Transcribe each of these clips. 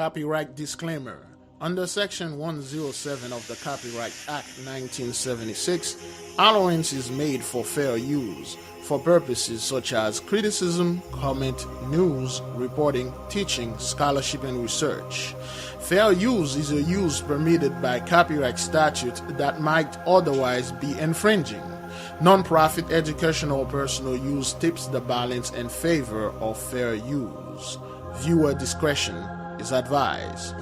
Copyright disclaimer. Under Section 107 of the Copyright Act 1976, allowance is made for fair use for purposes such as criticism, comment, news, reporting, teaching, scholarship, and research. Fair use is a use permitted by copyright statute that might otherwise be infringing. Non-profit educational or personal use tips the balance in favor of fair use. Viewer discretion is advised.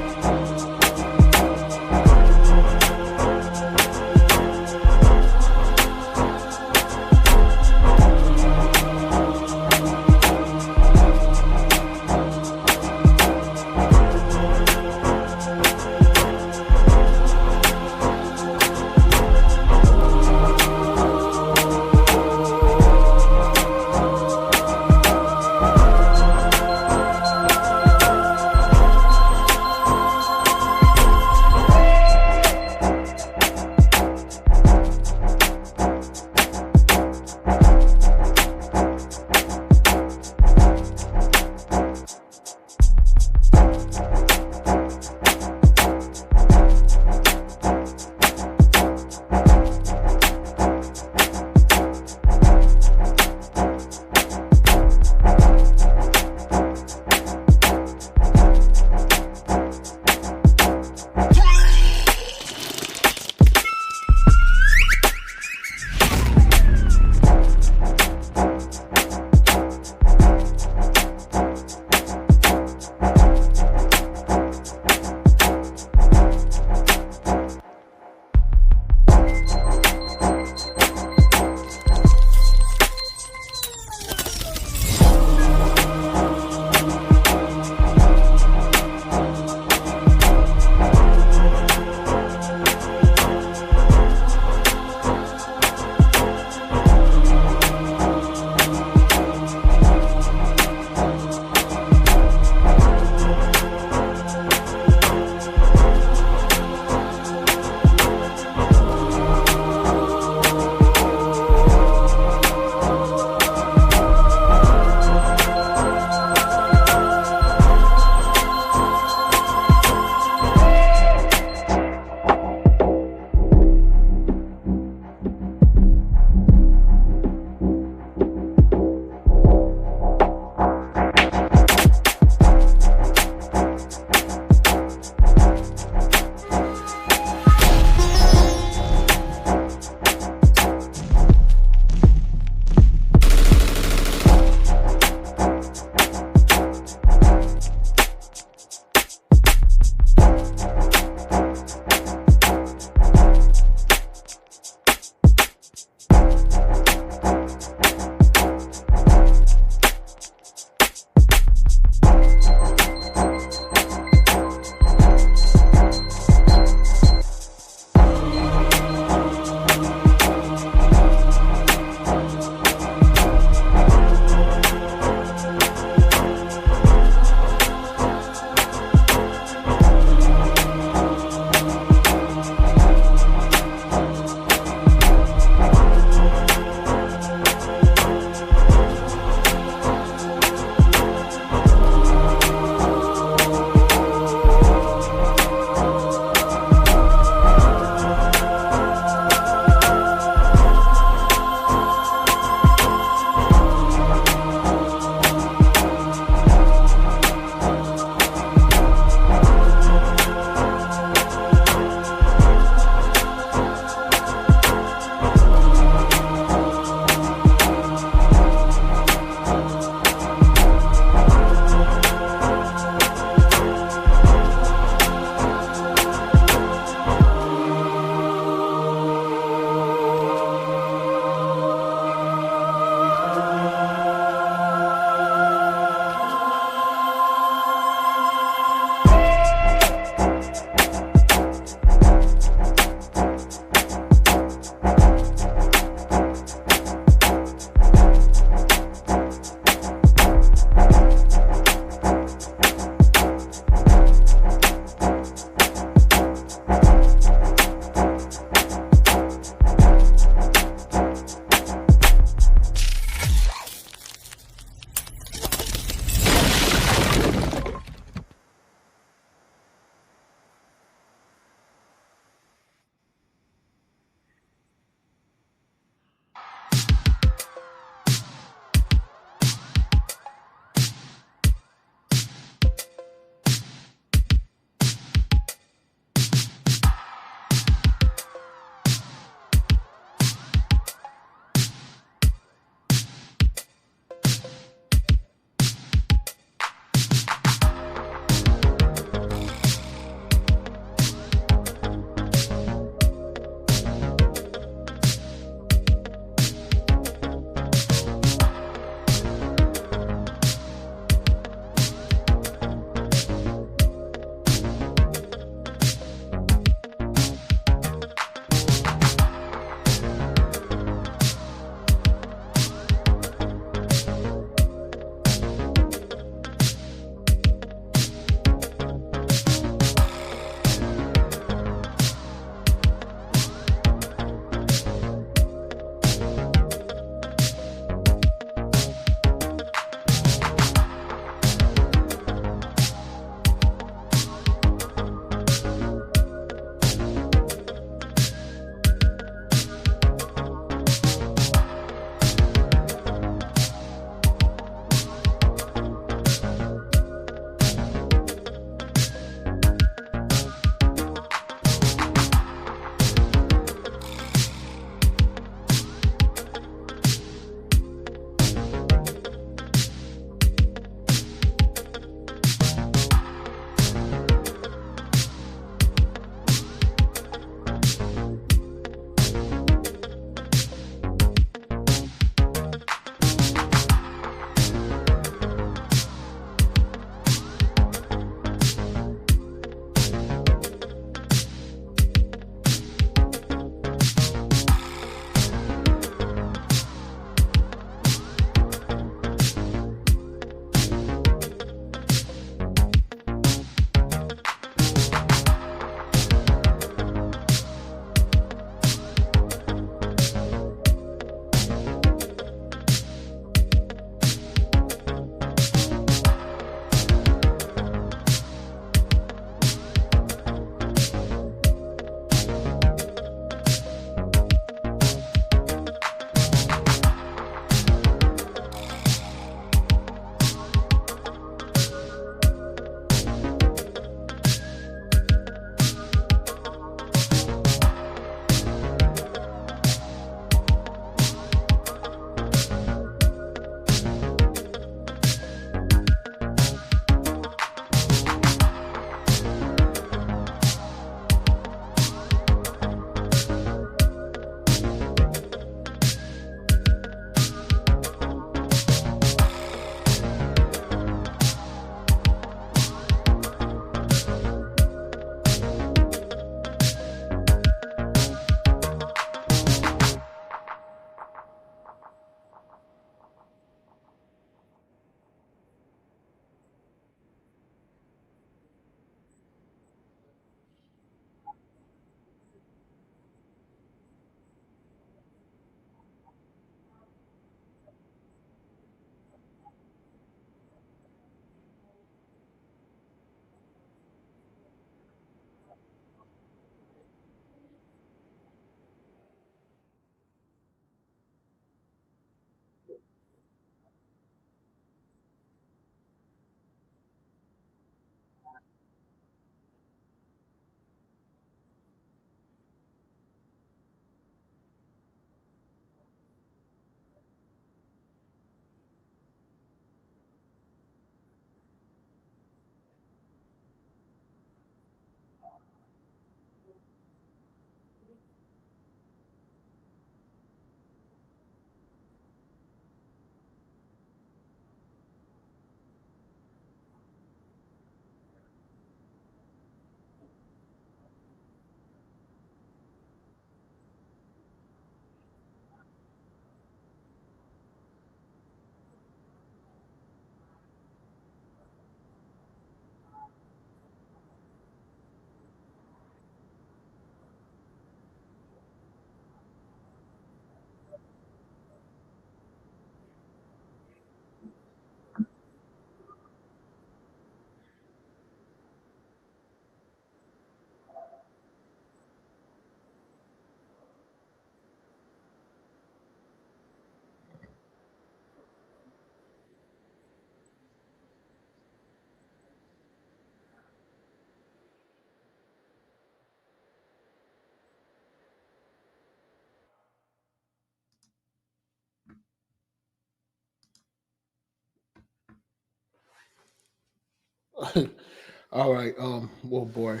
All right. Oh boy.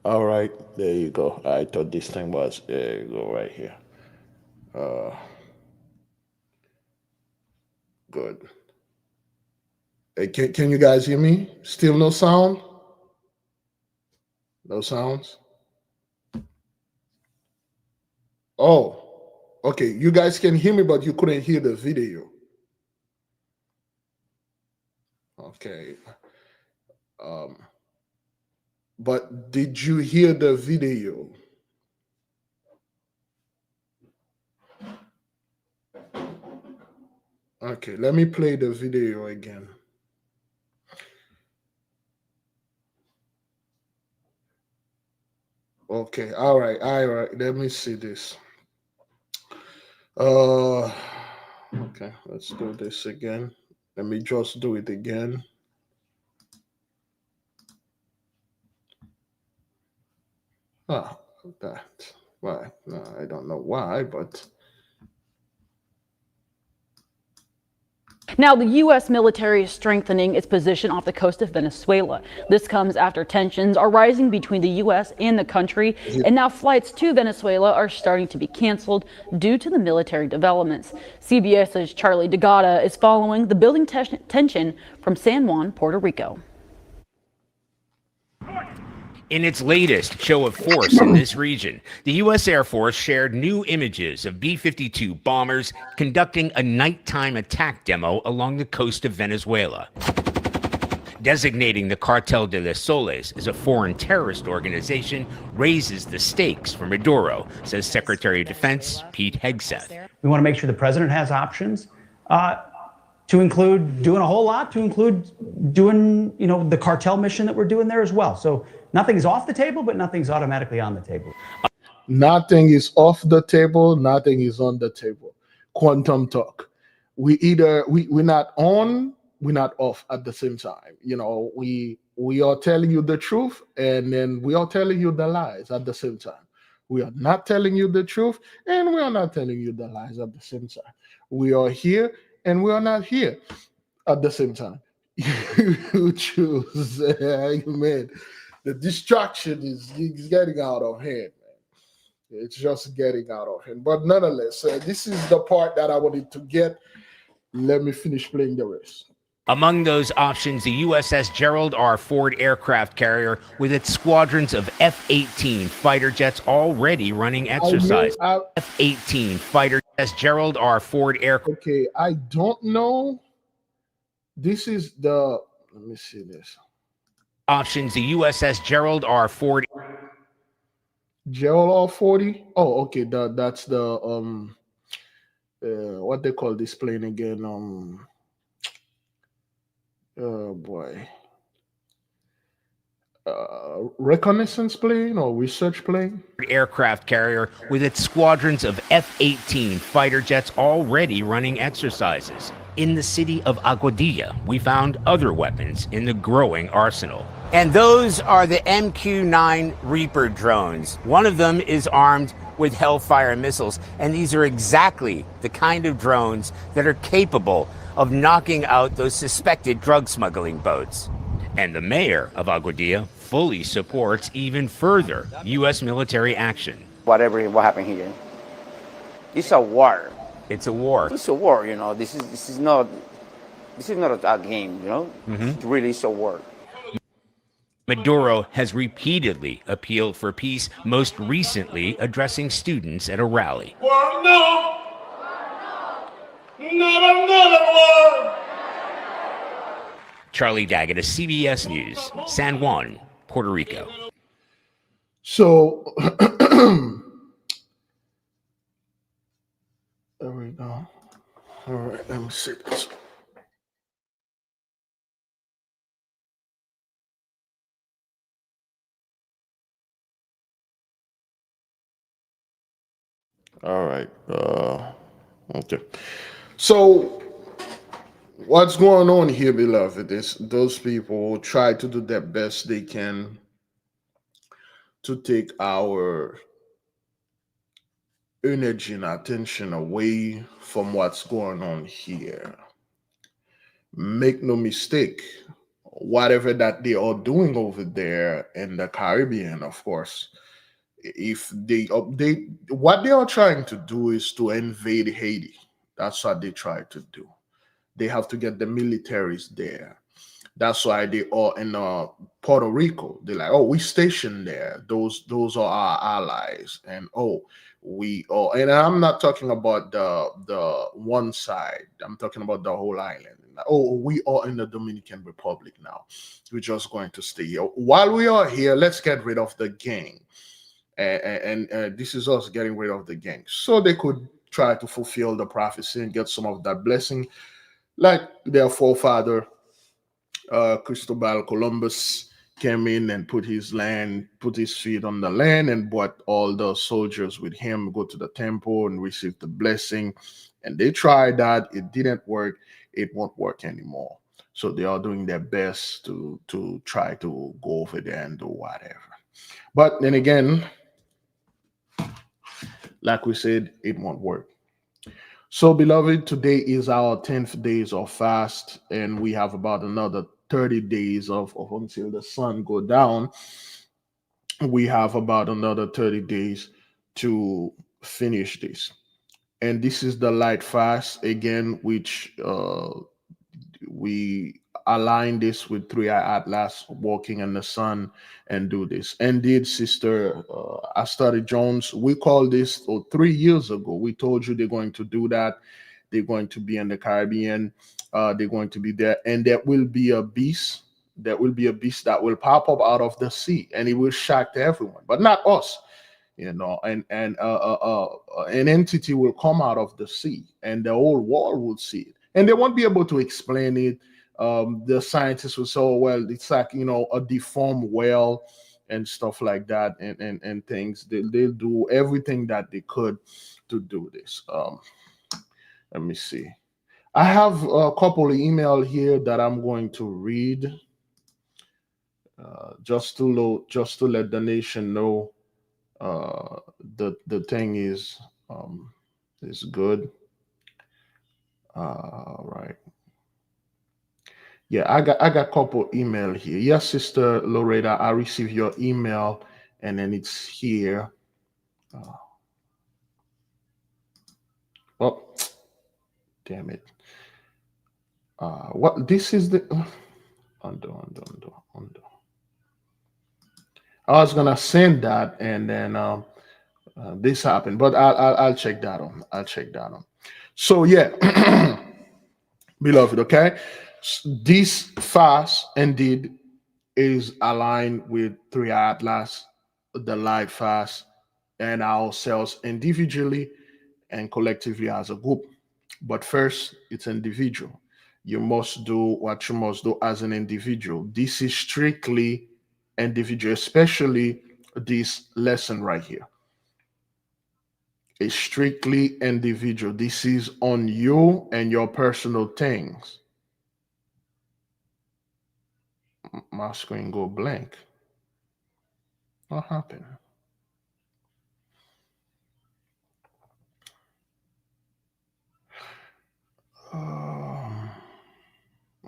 All right. There you go. I thought this thing was. There you go. Right here. Good. Hey, can you guys hear me? Still no sound? No sounds? Oh, okay. You guys can hear me, but you couldn't hear the video. Okay. Um, but did you hear the video? Okay, let me play the video again. Okay, all right. Let me see this. Okay, let's do this again. Let me just do it again. Ah, that. Why? No, I don't know why, but Now, the U.S. military is strengthening its position off the coast of Venezuela. This comes after tensions are rising between the U.S. and the country, and now flights to Venezuela are starting to be canceled due to the military developments. CBS's Charlie DeGata is following the building tension from San Juan, Puerto Rico. In its latest show of force in this region, the U.S. Air Force shared new images of B-52 bombers conducting a nighttime attack demo along the coast of Venezuela. Designating the Cartel de los Soles as a foreign terrorist organization raises the stakes for Maduro, says Secretary of Defense Pete Hegseth. We want to make sure the president has options to include doing a whole lot, to include doing, the cartel mission that we're doing there as well. So nothing's off the table, but nothing's automatically on the table. Nothing is off the table. Nothing is on the table. Quantum talk. We're not on, we're not off at the same time. We are telling you the truth, and then we are telling you the lies at the same time. We are not telling you the truth, and we are not telling you the lies at the same time. We are here, and we are not here at the same time. You choose. Man, the distraction is getting out of hand, man. It's just getting out of hand. But nonetheless, this is the part that I wanted to get. Let me finish playing the rest. Among those options, the USS Gerald R. Ford aircraft carrier with its squadrons of F-18 fighter jets already running exercise. F-18 fighter jets, Gerald R. Ford aircraft. Okay, I don't know. This is the, let me see this. Options, the USS Gerald R. Ford. Gerald R. 40? Oh, okay, that's the, what they call this plane again? Oh boy. Reconnaissance plane or research plane? Aircraft carrier with its squadrons of F-18 fighter jets already running exercises. In the city of Aguadilla, we found other weapons in the growing arsenal. And those are the MQ-9 Reaper drones. One of them is armed with Hellfire missiles, and these are exactly the kind of drones that are capable of knocking out those suspected drug smuggling boats. And the mayor of Aguadilla fully supports even further U.S. military action. What happened here, it's a war. It's a war. It's a war, This is not a game, It really is a war. Maduro has repeatedly appealed for peace, most recently addressing students at a rally. War, no! Not another war! Charlie Daggett, CBS News, San Juan, Puerto Rico. So, there we go. All right, let me see this. All right. Okay. So, what's going on here, beloved, is those people try to do their best they can to take our energy and attention away from what's going on here. Make no mistake, whatever that they are doing over there in the Caribbean, of course, if they update, what they are trying to do is to invade Haiti. That's what they try to do. They have to get the militaries there. That's why they are in Puerto Rico. They're like, oh, we stationed there. Those are our allies, and oh, we are. And I'm not talking about the one side. I'm talking about the whole island. Oh, we are in the Dominican Republic now. We're just going to stay here. While we are here, let's get rid of the gang. And this is us getting rid of the gang, so they could try to fulfill the prophecy and get some of that blessing, like their forefather Cristobal Columbus came in and put his feet on the land and brought all the soldiers with him, go to the temple and receive the blessing. And they tried that. It didn't work. It won't work anymore. So they are doing their best to try to go over there and do whatever. But then again, like we said, it won't work. So, beloved, today is our 10th days of fast, and we have about another 30 days of until the sun go down. We have about another 30 days to finish this. And this is the light fast again, which we align this with 3-Eye Atlas, walking in the sun, and do this. Indeed, Sister Astari Jones, we called this 3 years ago. We told you they're going to do that. They're going to be in the Caribbean. They're going to be there, and there will be a beast. There will be a beast that will pop up out of the sea, and it will shock everyone, but not us. And an entity will come out of the sea, and the whole world will see it, and they won't be able to explain it. The scientists will say, "Oh, well, it's like a deformed whale and stuff like that," and things. They'll do everything that they could to do this. Let me see. I have a couple of emails here that I'm going to read, just to let the nation know the thing is good. Right. Yeah, I got a couple email here. Yes, Sister Loretta, I received your email, and then it's here. Oh, damn it. What this is the undo. I was gonna send that, and then this happened, but I'll check that on. So yeah, beloved. Okay, this fast indeed is aligned with 3-Eye Atlas, the light fast, and ourselves individually and collectively as a group. But first, it's individual. You must do what you must do as an individual. This is strictly individual, especially this lesson right here. It's strictly individual. This is on you and your personal things. My screen go blank. What happened?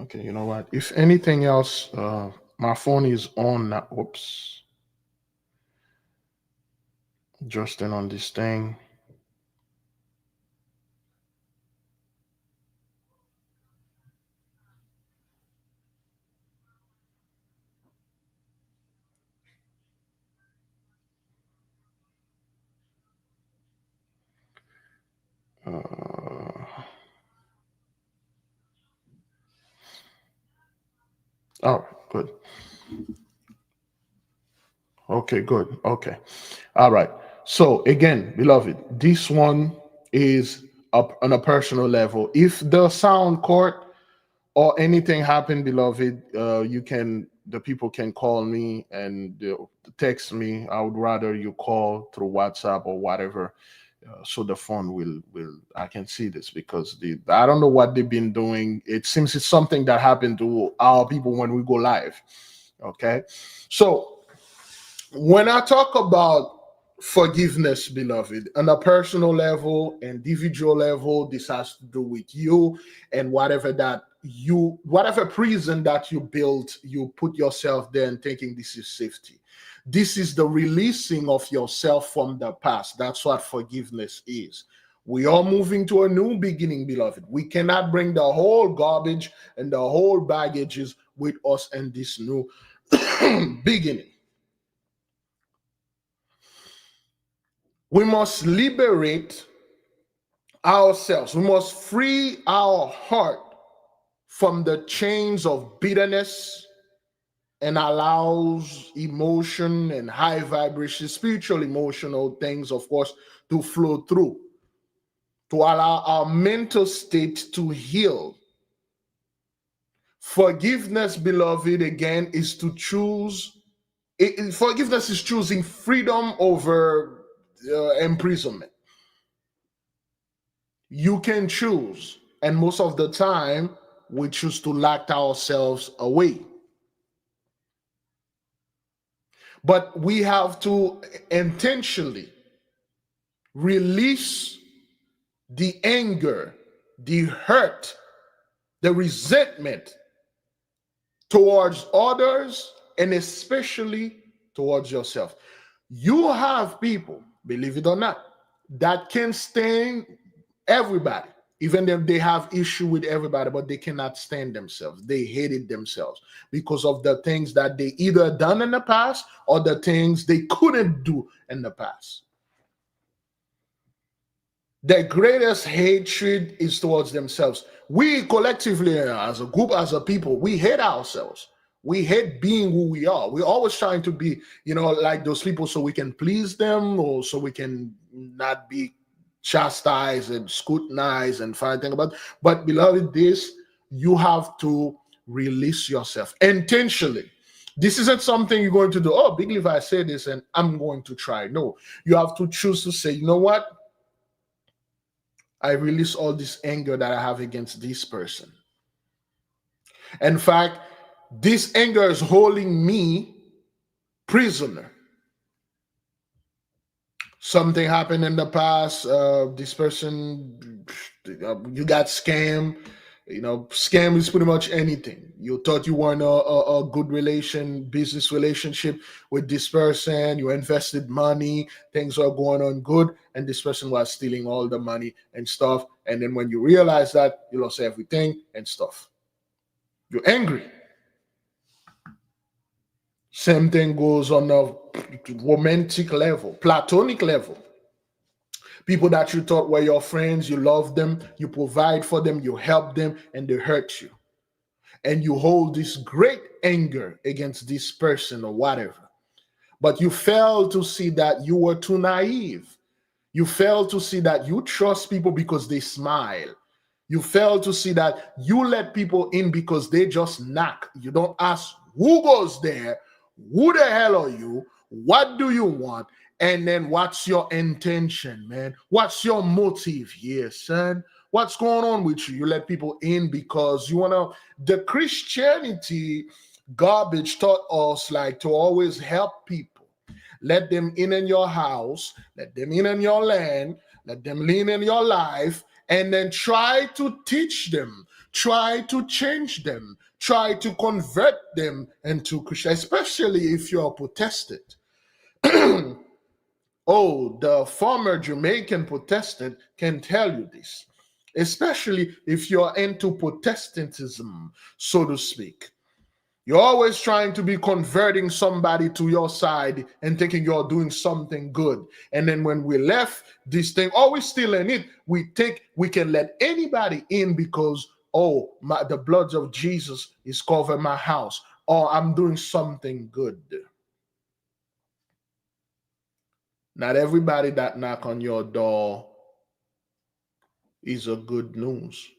Okay, you know what? If anything else, my phone is on now. Oops. Justin on this thing. Oh, good. Okay, good. Okay. All right. So again, beloved, this one is up on a personal level. If the sound court or anything happened, beloved, the people can call me and text me. I would rather you call through WhatsApp or whatever. So the phone will I can see this, because I don't know what they've been doing. It seems it's something that happened to our people when we go live. Okay. So when I talk about forgiveness, beloved. On a personal level, individual level, this has to do with you and whatever prison that you built, you put yourself there and thinking this is safety. This is the releasing of yourself from the past. That's what forgiveness is. We are moving to a new beginning, beloved. We cannot bring the whole garbage and the whole baggages with us in this new beginning. We must liberate ourselves. We must free our heart from the chains of bitterness and allows emotion and high vibration, spiritual, emotional things, of course, to flow through, to allow our mental state to heal. Forgiveness, beloved, again, is to choose. Forgiveness is choosing freedom over imprisonment. You can choose, and most of the time, we choose to lock ourselves away. But we have to intentionally release the anger, the hurt, the resentment towards others, and especially towards yourself. You have people, believe it or not, that can stand everybody, even if they have issue with everybody, but they cannot stand themselves. They hated themselves because of the things that they either done in the past or the things they couldn't do in the past. The greatest hatred is towards themselves. We collectively, as a group, as a people, we hate ourselves. We hate being who we are. We're always trying to be, like those people so we can please them or so we can not be chastised and scrutinized and find things about. But beloved, you have to release yourself intentionally. This isn't something you're going to do. Oh, Big Levi said this and I'm going to try. No, you have to choose to say, you know what? I release all this anger that I have against this person. In fact, this anger is holding me prisoner. Something happened in the past. This person, you got scammed. Scam is pretty much anything. You thought you were in a good business relationship with this person. You invested money. Things are going on good. And this person was stealing all the money and stuff. And then when you realize that, you lost everything and stuff. You're angry. Same thing goes on a romantic level, platonic level. People that you thought were your friends, you love them, you provide for them, you help them, and they hurt you. And you hold this great anger against this person or whatever. But you fail to see that you were too naive. You fail to see that you trust people because they smile. You fail to see that you let people in because they just knock. You don't ask who goes there, who the hell are you, what do you want, and then what's your intention, man? What's your motive here, son? What's going on with you? You let people in because you want to. The Christianity garbage taught us like to always help people. Let them in your house, let them in your land, let them lean in your life, and then try to teach them, try to change them, try to convert them into Christian, especially if you're Protestant. Oh, the former Jamaican Protestant can tell you this, especially if you're into Protestantism, so to speak. You're always trying to be converting somebody to your side and thinking you're doing something good. And then when we left this thing, we're still in it, we think we can let anybody in because, the blood of Jesus is covering my house, or I'm doing something good. Not everybody that knock on your door is a good news.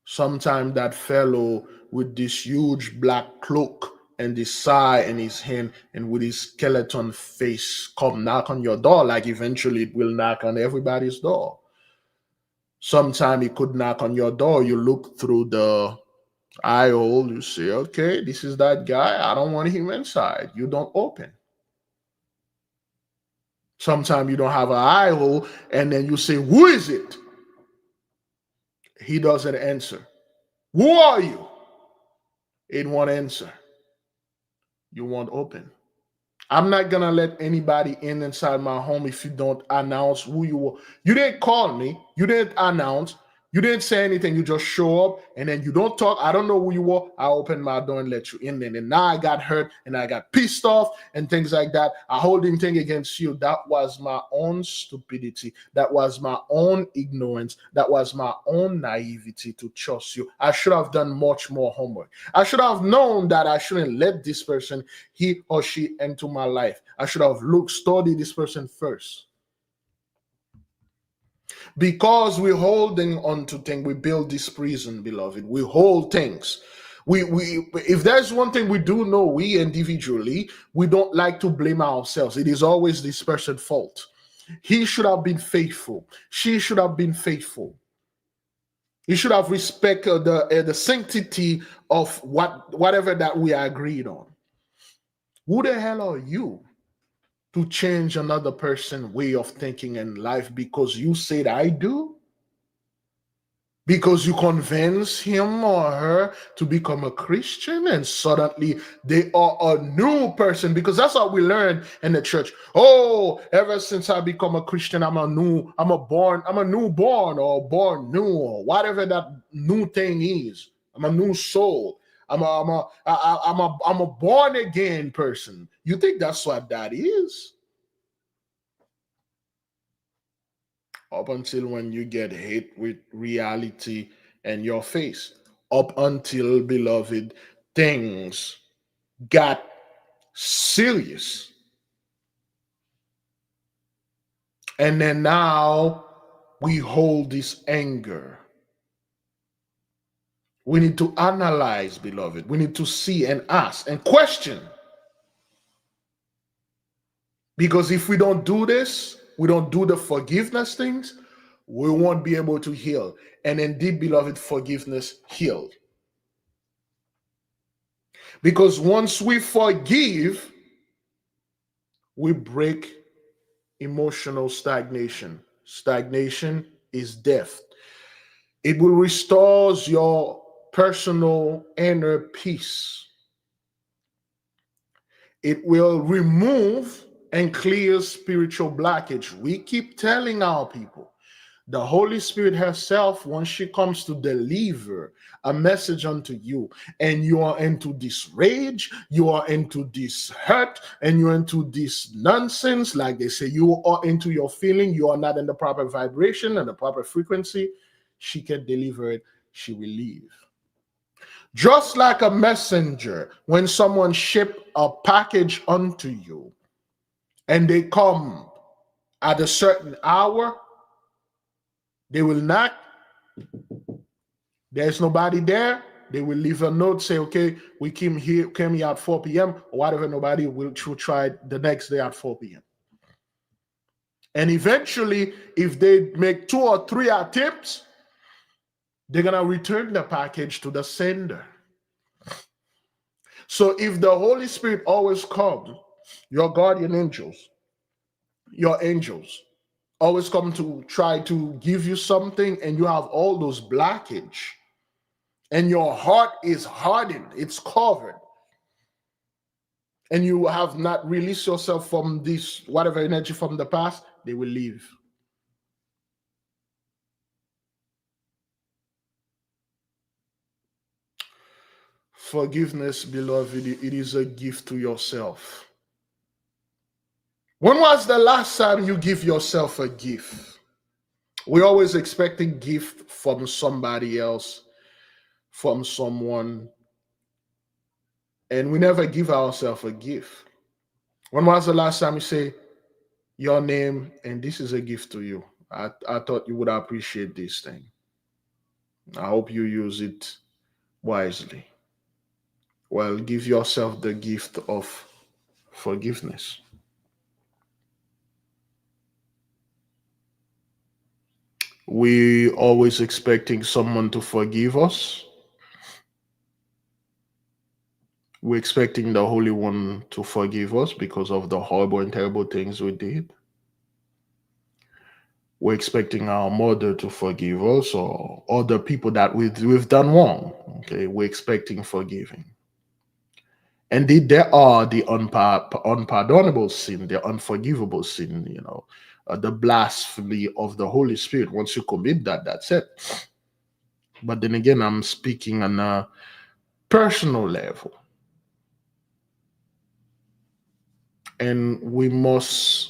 Sometimes that fellow with this huge black cloak and this sigh in his hand and with his skeleton face come knock on your door, like eventually it will knock on everybody's door. Sometimes it could knock on your door. You look through the eye hole, you say, okay, this is that guy. I don't want him inside. You don't open. Sometimes you don't have an eye hole, and then you say, "Who is it?" He doesn't answer. "Who are you?" It won't answer. You won't open. I'm not gonna let anybody in inside my home if you don't announce who you are. You didn't call me. You didn't announce. You didn't say anything. You just show up and then you don't talk. I don't know who you are. I open my door and let you in. And now I got hurt and I got pissed off and things like that. I hold anything against you. That was my own stupidity. That was my own ignorance. That was my own naivety to trust you. I should have done much more homework. I should have known that I shouldn't let this person, he or she, into my life. I should have studied this person first. Because we're holding on to things, we build this prison, beloved. We hold things. We if there's one thing we do know, we individually, we don't like to blame ourselves. It is always this person's fault. He should have been faithful. She should have been faithful. He should have respected the sanctity of whatever that we agreed on. Who the hell are you to change another person's way of thinking in life because you said I do? Because you convince him or her to become a Christian and suddenly they are a new person? Because that's what we learn in the church. Oh, ever since I become a Christian, I'm a newborn or born new or whatever that new thing is. I'm a new soul. I'm a born again person. You think that's what that is? Up until when you get hit with reality in your face. Up until, beloved, things got serious. And then now we hold this anger. We need to analyze, beloved. We need to see and ask and question. Because if we don't do this, we don't do the forgiveness things, we won't be able to heal. And indeed, beloved, forgiveness healed. Because once we forgive, we break emotional stagnation. Stagnation is death. It will restore your personal inner peace. It will remove and clear spiritual blockage. We keep telling our people, the Holy Spirit herself, when she comes to deliver a message unto you, and you are into this rage, you are into this hurt, and you're into this nonsense, like they say, you are into your feeling, you are not in the proper vibration and the proper frequency, she can deliver it, she will leave. Just like a messenger, when someone ship a package unto you, and they come at a certain hour, they will knock. There's nobody there. They will leave a note, say, okay, we came here at 4 p.m. or whatever. Nobody will try the next day at 4 p.m. And eventually, if they make 2 or 3 attempts, they're going to return the package to the sender. So if the Holy Spirit always comes, your guardian angels, your angels, always come to try to give you something, and you have all those blockage, and your heart is hardened, it's covered, and you have not released yourself from this whatever energy from the past, they will leave. Forgiveness, beloved, it is a gift to yourself. When was the last time you give yourself a gift? We're always expecting gift from somebody else, from someone, and we never give ourselves a gift. When was the last time you say, your name, and this is a gift to you? I thought you would appreciate this thing. I hope you use it wisely. Well, give yourself the gift of forgiveness. We always expecting someone to forgive us. We're expecting the Holy One to forgive us because of the horrible and terrible things we did. We're expecting our mother to forgive us or other people that we've done wrong. Okay, we're expecting forgiving. Indeed, there are the unpardonable sin, the unforgivable sin, the blasphemy of the Holy Spirit. Once you commit that, that's it. But then again, I'm speaking on a personal level. And we must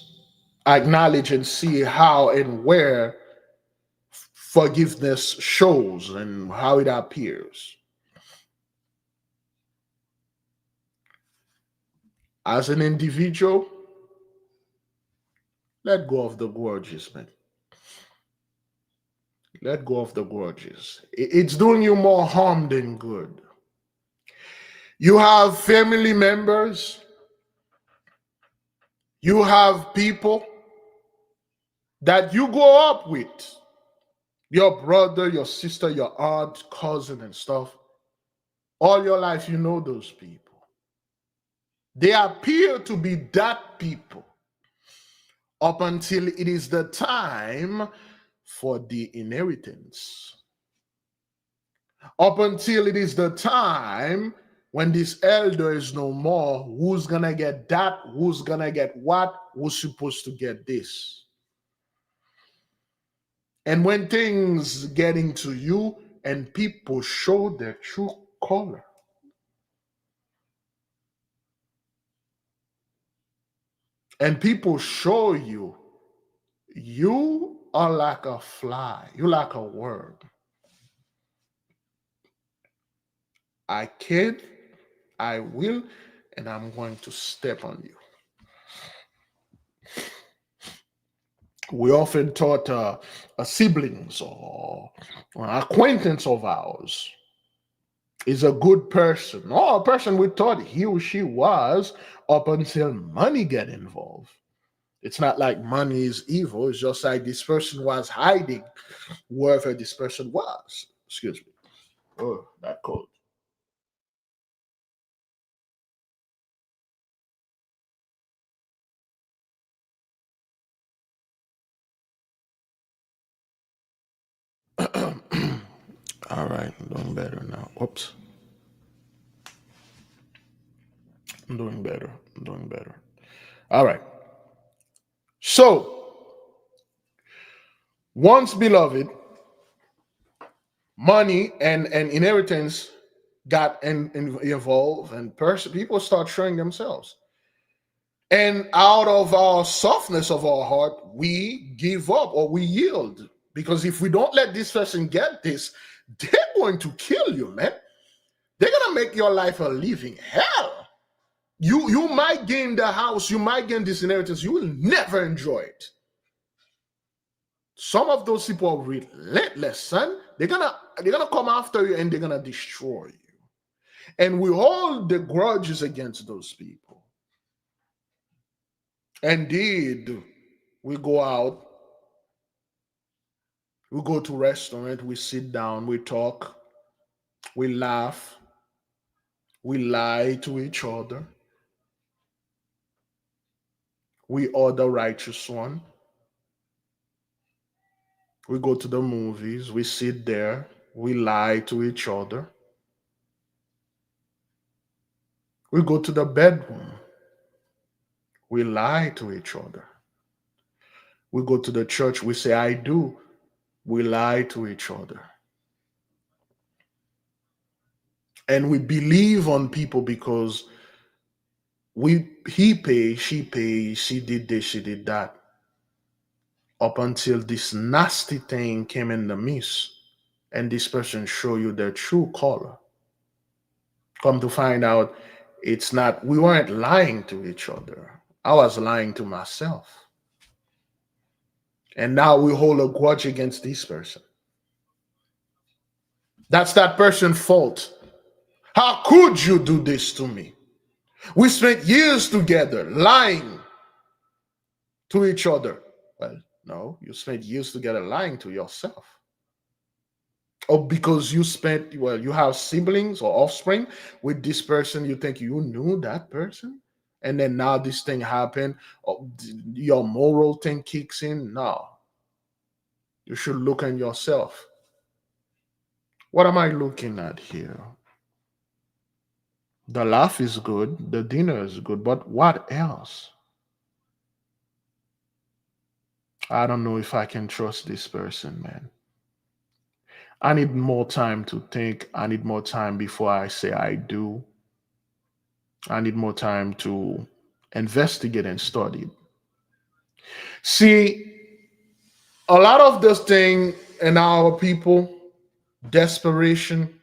acknowledge and see how and where forgiveness shows and how it appears. As an individual, let go of the grudges, man. Let go of the grudges. It's doing you more harm than good. You have family members, you have people that you grow up with, your brother, your sister, your aunt, cousin, and stuff. All your life, you know those people. They appear to be that people up until it is the time for the inheritance. Up until it is the time when this elder is no more, who's gonna get that? Who's gonna get what? Who's supposed to get this? And when things get into you and people show their true color, and people show you, you are like a fly, you're like a worm. I can, I will, and I'm going to step on you. We often taught siblings or an acquaintance of ours is a good person, or a person we thought he or she was up until money get involved. It's not like money is evil. It's just like this person was hiding wherever this person was. Excuse me. Oh, that cold. All right, I'm doing better now. Oops. I'm doing better. I'm doing better. All right. So, once beloved, money and inheritance got involved, and people start showing themselves. And out of our softness of our heart, we give up or we yield. Because if we don't let this person get this, they're going to kill you, man. They're gonna make your life a living hell. You might gain the house, you might gain this inheritance, you will never enjoy it. Some of those people are relentless, son. They're gonna come after you and they're gonna destroy you. And we hold the grudges against those people. Indeed, we go out, we go to restaurant, we sit down, we talk, we laugh, we lie to each other. We are the righteous one. We go to the movies, we sit there, we lie to each other. We go to the bedroom, we lie to each other. We go to the church, we say, I do. We lie to each other. And we believe on people because he paid, she did this, she did that. Up until this nasty thing came in the midst, and this person show you their true color. Come to find out, it's not, we weren't lying to each other. I was lying to myself. And now we hold a grudge against this person. That's that person's fault. How could you do this to me? We spent years together lying to each other. Well, no, you spent years together lying to yourself. Or because you have siblings or offspring with this person, you think you knew that person, and then now this thing happened, your moral thing kicks in. No, You should look at yourself. What am I looking at here? The laugh is good, the dinner is good, but what else? I don't know if I can trust this person, man. I need more time to think. I need more time before I say I do. I need more time to investigate and study. See, a lot of this thing in our people, desperation,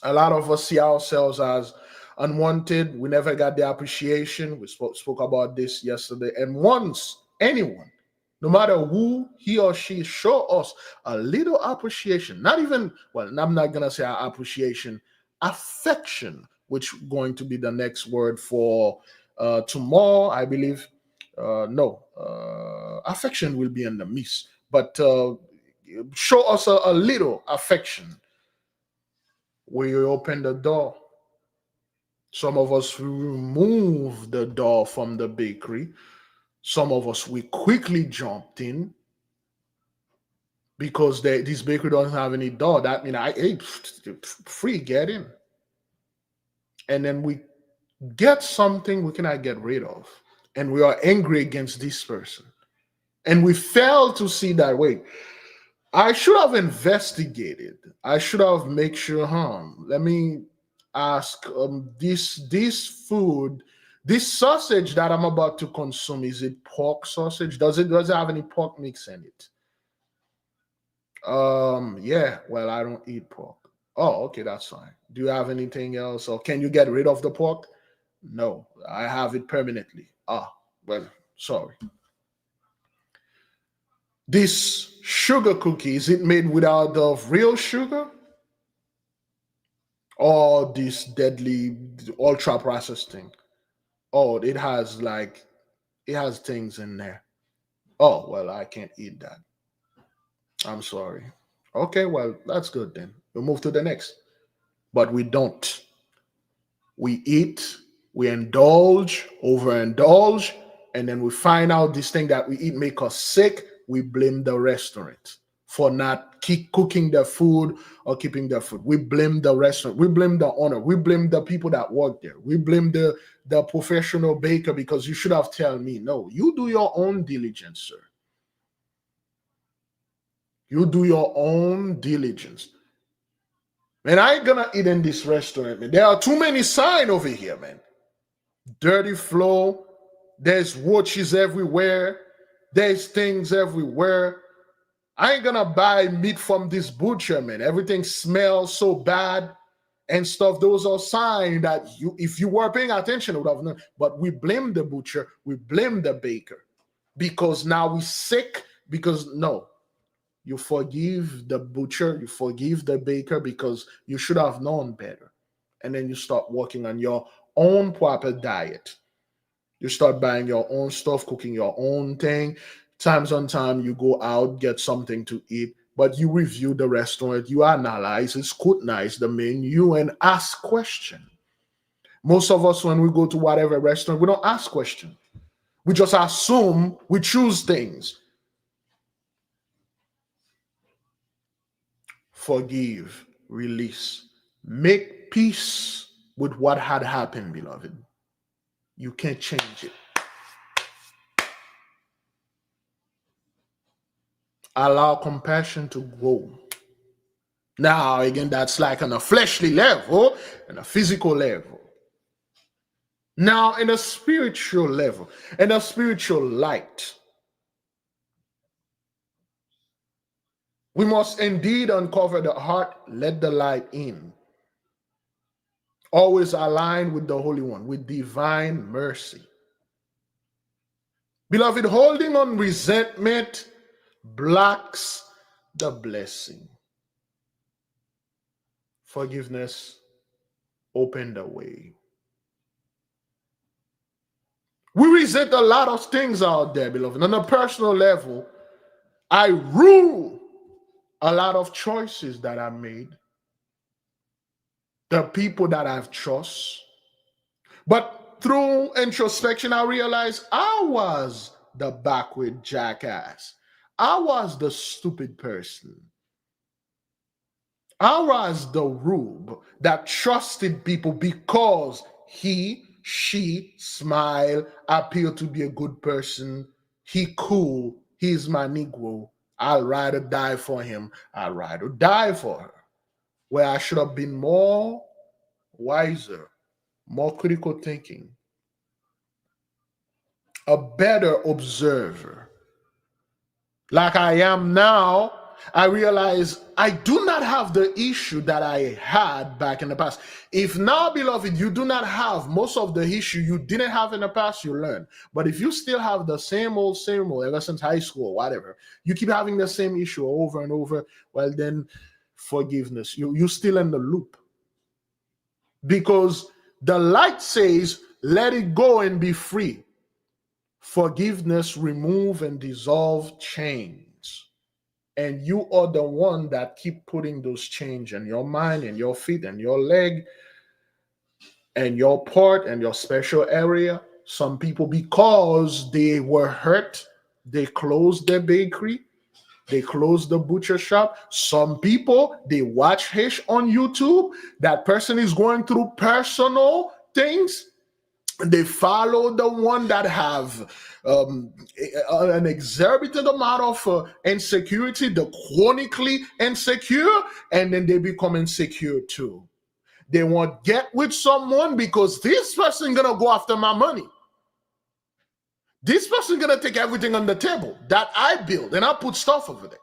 a lot of us see ourselves as unwanted. We never got the appreciation. We spoke about this yesterday. And once anyone, no matter who he or she, show us a little appreciation, not even, well, I'm not going to say appreciation, affection, which going to be the next word for tomorrow, I believe. No, affection will be in the midst, but show us a little affection. We open the door. Some of us remove the door from the bakery. Some of us, we quickly jumped in because this bakery doesn't have any door. That means, hey, free, get in. And then we get something we cannot get rid of. And we are angry against this person. And we fail to see that, wait, I should have investigated. I should have made sure, let me ask, this food, this sausage that I'm about to consume, is it pork sausage? Does it have any pork mix in it? Yeah, well, I don't eat pork. Oh, okay, that's fine. Do you have anything else? Or can you get rid of the pork? No, I have it permanently. Ah, well, sorry. This sugar cookie, is it made without of real sugar? Or this deadly ultra processed thing? Oh, it has things in there. Oh, well, I can't eat that. I'm sorry. Okay, well, that's good then. We'll move to the next. But we don't. We eat, we indulge, overindulge, and then we find out this thing that we eat make us sick. We blame the restaurant for not keep cooking the food or keeping the food. We blame the restaurant. We blame the owner. We blame the people that work there. We blame the professional baker because you should have told me. No, you do your own diligence, sir. You do your own diligence. Man, I ain't gonna eat in this restaurant, man. There are too many signs over here, man. Dirty floor. There's watches everywhere. There's things everywhere. I ain't gonna buy meat from this butcher, man. Everything smells so bad and stuff. Those are signs that if you were paying attention, would have known. But we blame the butcher, we blame the baker because now we're sick. Because no, you forgive the butcher, you forgive the baker because you should have known better. And then you start working on your own proper diet. You start buying your own stuff, cooking your own thing. Times on time, you go out, get something to eat, but you review the restaurant, you analyze, scrutinize the menu, and ask questions. Most of us, when we go to whatever restaurant, we don't ask questions. We just assume, we choose things. Forgive, release, make peace with what had happened, beloved. You can't change it. Allow compassion to grow. Now, again, that's like on a fleshly level and a physical level. Now, in a spiritual level, in a spiritual light, we must indeed uncover the heart, let the light in. Always aligned with the Holy One, with divine mercy. Beloved, holding on resentment blocks the blessing. Forgiveness open the way. We resent a lot of things out there, beloved. On a personal level, I rue a lot of choices that I made, the people that I've trust. But through introspection, I realized I was the backward jackass. I was the stupid person. I was the rube that trusted people because she smile, appear to be a good person. He cool. He's my Negro. I'll ride or die for him. I'll ride or die for her. Where I should have been more wiser, more critical thinking, a better observer. Like I am now, I realize I do not have the issue that I had back in the past. If now, beloved, you do not have most of the issue you didn't have in the past, you learn. But if you still have the same old, ever since high school, whatever, you keep having the same issue over and over, well, then forgiveness. You're still in the loop. Because the light says, let it go and be free. Forgiveness, remove and dissolve chains. And you are the one that keep putting those chains in your mind and your feet and your leg and your part and your special area. Some people, because they were hurt, they closed their bakery, they closed the butcher shop. Some people, they watch Hish on YouTube. That person is going through personal things. They follow the one that have an exorbitant amount of insecurity, the chronically insecure, and then they become insecure too. They want to get with someone because this person gonna go after my money. This person gonna take everything on the table that I build, and I put stuff over there.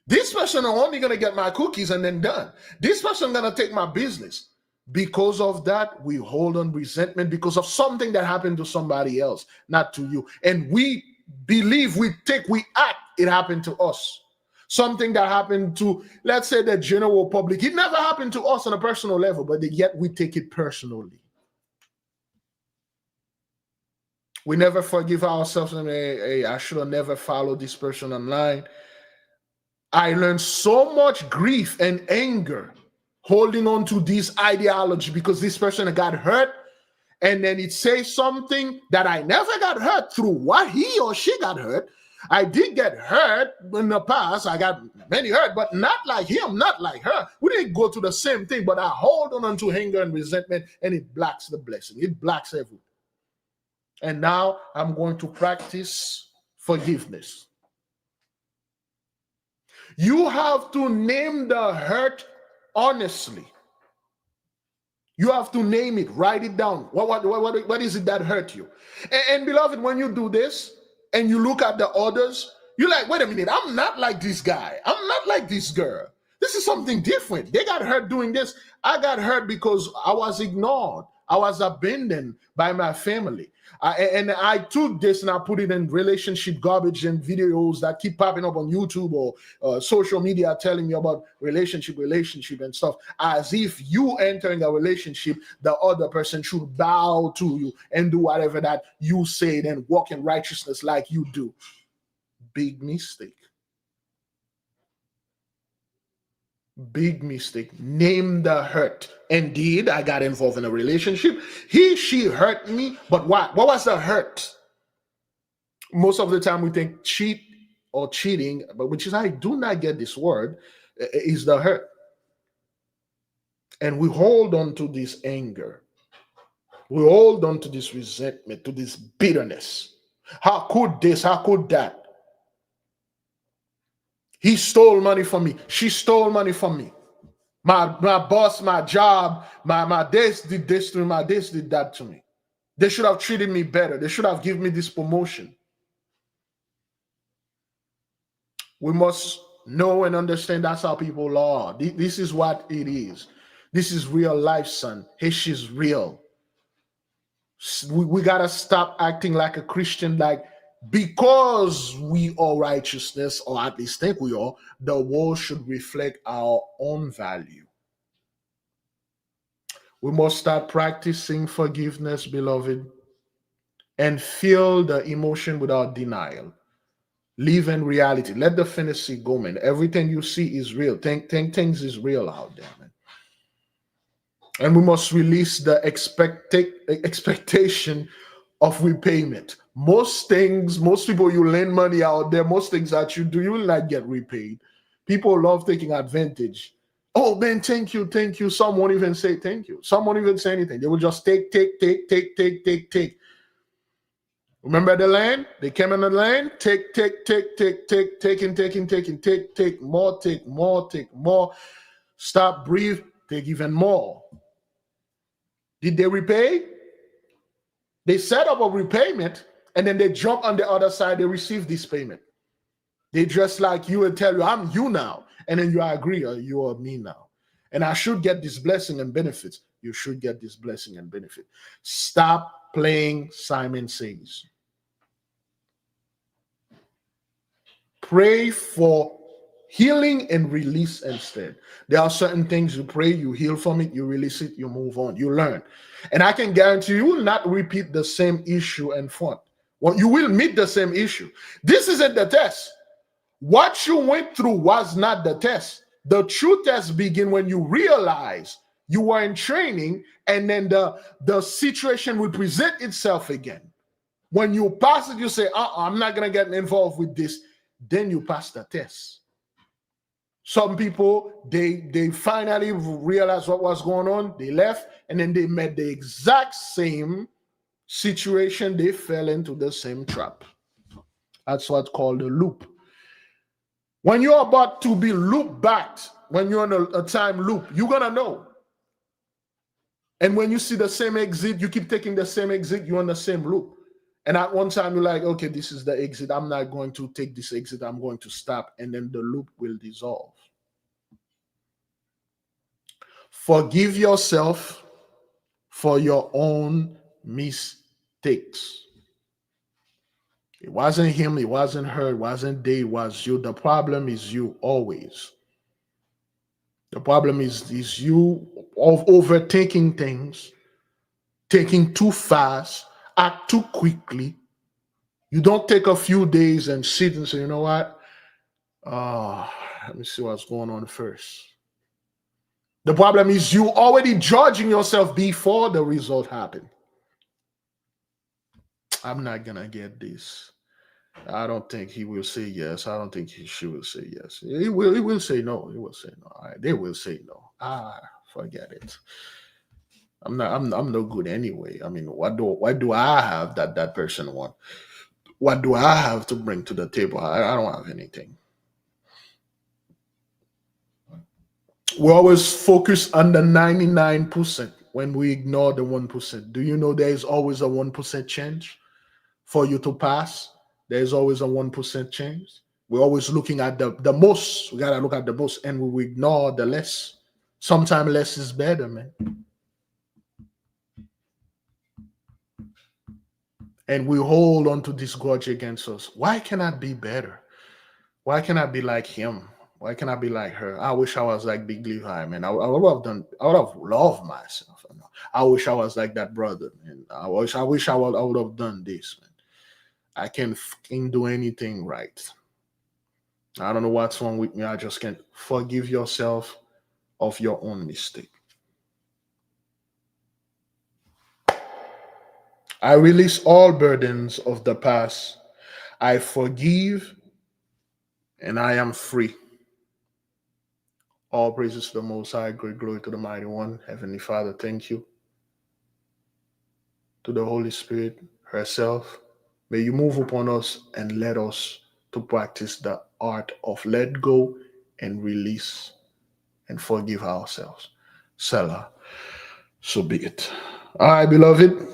This person are only gonna get my cookies and then done. This person gonna take my business. Because of that, we hold on resentment because of something that happened to somebody else, not to you. And we believe, we act, it happened to us. Something that happened to, let's say, the general public. It never happened to us on a personal level, but yet we take it personally. We never forgive ourselves and hey, I should have never followed this person online. I learned so much grief and anger holding on to this ideology because this person got hurt, and then it says something that I never got hurt through what he or she got hurt. I did get hurt in the past. I got many hurt, but not like him, not like her. We didn't go through the same thing, but I hold on to anger and resentment, and it blocks the blessing. It blocks everything. And now I'm going to practice forgiveness. You have to name the hurt honestly. You have to name it, write it down. What is it that hurt you? And beloved, when you do this and you look at the others, you're like, wait a minute, I'm not like this guy. I'm not like this girl. This is something different. They got hurt doing this. I got hurt because I was ignored. I was abandoned by my family. And I took this and I put it in relationship garbage and videos that keep popping up on YouTube or social media telling you about relationship and stuff, as if you entering a relationship, the other person should bow to you and do whatever that you said and walk in righteousness like you do. Big mistake. Big mistake. Name the hurt. Indeed, I got involved in a relationship. She hurt me, but what was the hurt? Most of the time we think cheat or cheating, but which is, I do not get this word, is the hurt. And we hold on to this anger. We hold on to this resentment, to this bitterness. How could this? How could that? He stole money from me. She stole money from me. My boss, my job, my this did this to me. My this did that to me. They should have treated me better. They should have given me this promotion. We must know and understand that's how people are. This is what it is. This is real life, son. Hish is real. We got to stop acting like a Christian, like, because we are righteousness, or at least think we are, the world should reflect our own value. We must start practicing forgiveness, beloved, and feel the emotion without denial. Live in reality. Let the fantasy go, man. Everything you see is real. Think things is real out there, man. And we must release the expectation of repayment. Most things, most people you lend money out there, most things that you do, you will not get repaid. People love taking advantage. Oh man, thank you, thank you. Some won't even say thank you. Some won't even say anything. They will just take, take, take, take, take, take, take. Remember the land? They came in the land, take, take, take, take, take, taking, taking, taking, take more, take more, take more. Stop, breathe, take even more. Did they repay? They set up a repayment and then they jump on the other side, they receive this payment. They dress like you and tell you, I'm you now. And then you agree, you are me now. And I should get this blessing and benefits. You should get this blessing and benefit. Stop playing Simon Says. Pray for healing and release instead. There are certain things you pray, you heal from it, you release it, you move on, you learn. And I can guarantee you will not repeat the same issue in front. Well, you will meet the same issue. This isn't the test. What you went through was not the test. The true test begins when you realize you were in training and then the situation will present itself again. When you pass it, you say, I'm not going to get involved with this. Then you pass the test. Some people, they finally realized what was going on. They left and then they met the exact same situation. They fell into the same trap. That's what's called a loop. When you're about to be looped back, when you're in a time loop, you're going to know. And when you see the same exit, you keep taking the same exit, you're in the same loop. And at one time, you're like, okay, this is the exit. I'm not going to take this exit. I'm going to stop. And then the loop will dissolve. Forgive yourself for your own mistakes. It wasn't him. It wasn't her. It wasn't they. It was you. The problem is you always. The problem is you of overtaking things, taking too fast, act too quickly. You don't take a few days and sit and say, you know what? Let me see what's going on first. The problem is you already judging yourself before the result happened. I'm not going to get this. I don't think he will say yes. I don't think she will say yes. He will say no. He will say no. All right, they will say no. Forget it. I'm no good anyway. I mean, what do I have that person want? What do I have to bring to the table? I don't have anything. We always focus on the 99% when we ignore the 1%. Do you know there is always a 1% chance for you to pass? There is always a 1% chance. We're always looking at the most. We gotta look at the most, and we ignore the less. Sometimes less is better, man. And we hold on to this grudge against us. Why can I be better? Why can I be like him? Why can I be like her? I wish I was like Big Levi, man. I would have loved myself. I wish I was like that brother, man. I wish I would have done this, man. I can't do anything right. I don't know what's wrong with me. I just can't. Forgive yourself of your own mistake. I release all burdens of the past. I forgive and I am free. All praises to the Most High. Great glory to the Mighty One. Heavenly Father, thank you. To the Holy Spirit herself, may you move upon us and let us to practice the art of let go and release and forgive ourselves. Selah. So be it. All right, beloved.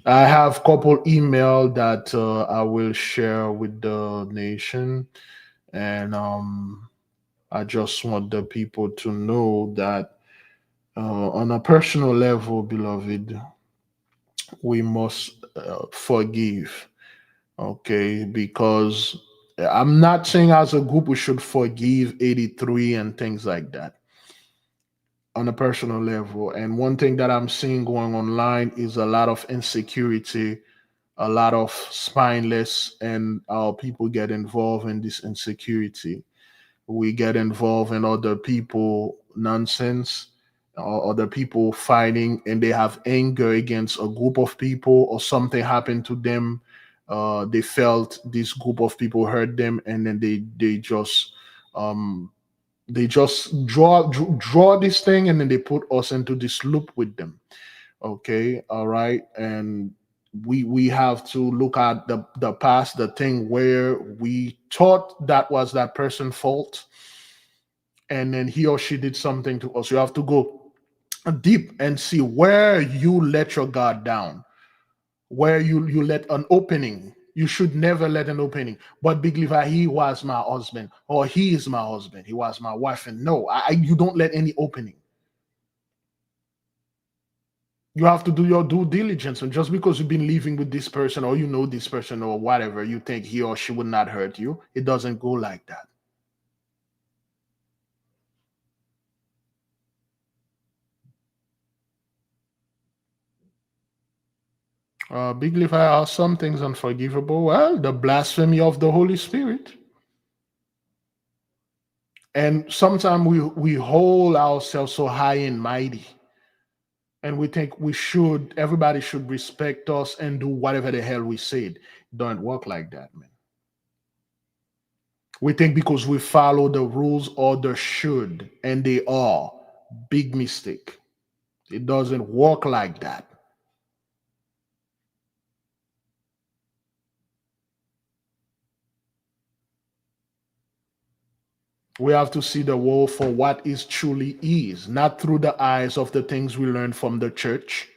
I have a couple email that I will share with the nation. And I just want the people to know that on a personal level, beloved, we must forgive. Okay, because I'm not saying as a group we should forgive 83 and things like that on a personal level. And one thing that I'm seeing going online is a lot of insecurity, a lot of spineless, and our people get involved in this insecurity. We get involved in other people nonsense, or other people fighting, and they have anger against a group of people or something happened to them. They felt this group of people hurt them, and then um, they just draw this thing, and then they put us into this loop with them. Okay, all right, and we have to look at the past, the thing where we thought that was that person's fault, and then he or she did something to us. You have to go deep and see where you let your guard down, where you let an opening. You should never let an opening. But Big Levi, he was my husband, or he is my husband, he was my wife. And no, you don't let any opening. You have to do your due diligence. And just because you've been living with this person, or you know this person, or whatever, you think he or she would not hurt you, it doesn't go like that. Big Levi, are some things unforgivable? Well, the blasphemy of the Holy Spirit. And sometimes we hold ourselves so high and mighty, and we think everybody should respect us and do whatever the hell we said. Don't work like that, man. We think because we follow the rules, others should, and they are. Big mistake. It doesn't work like that. We have to see the world for what it truly is, not through the eyes of the things we learn from the church.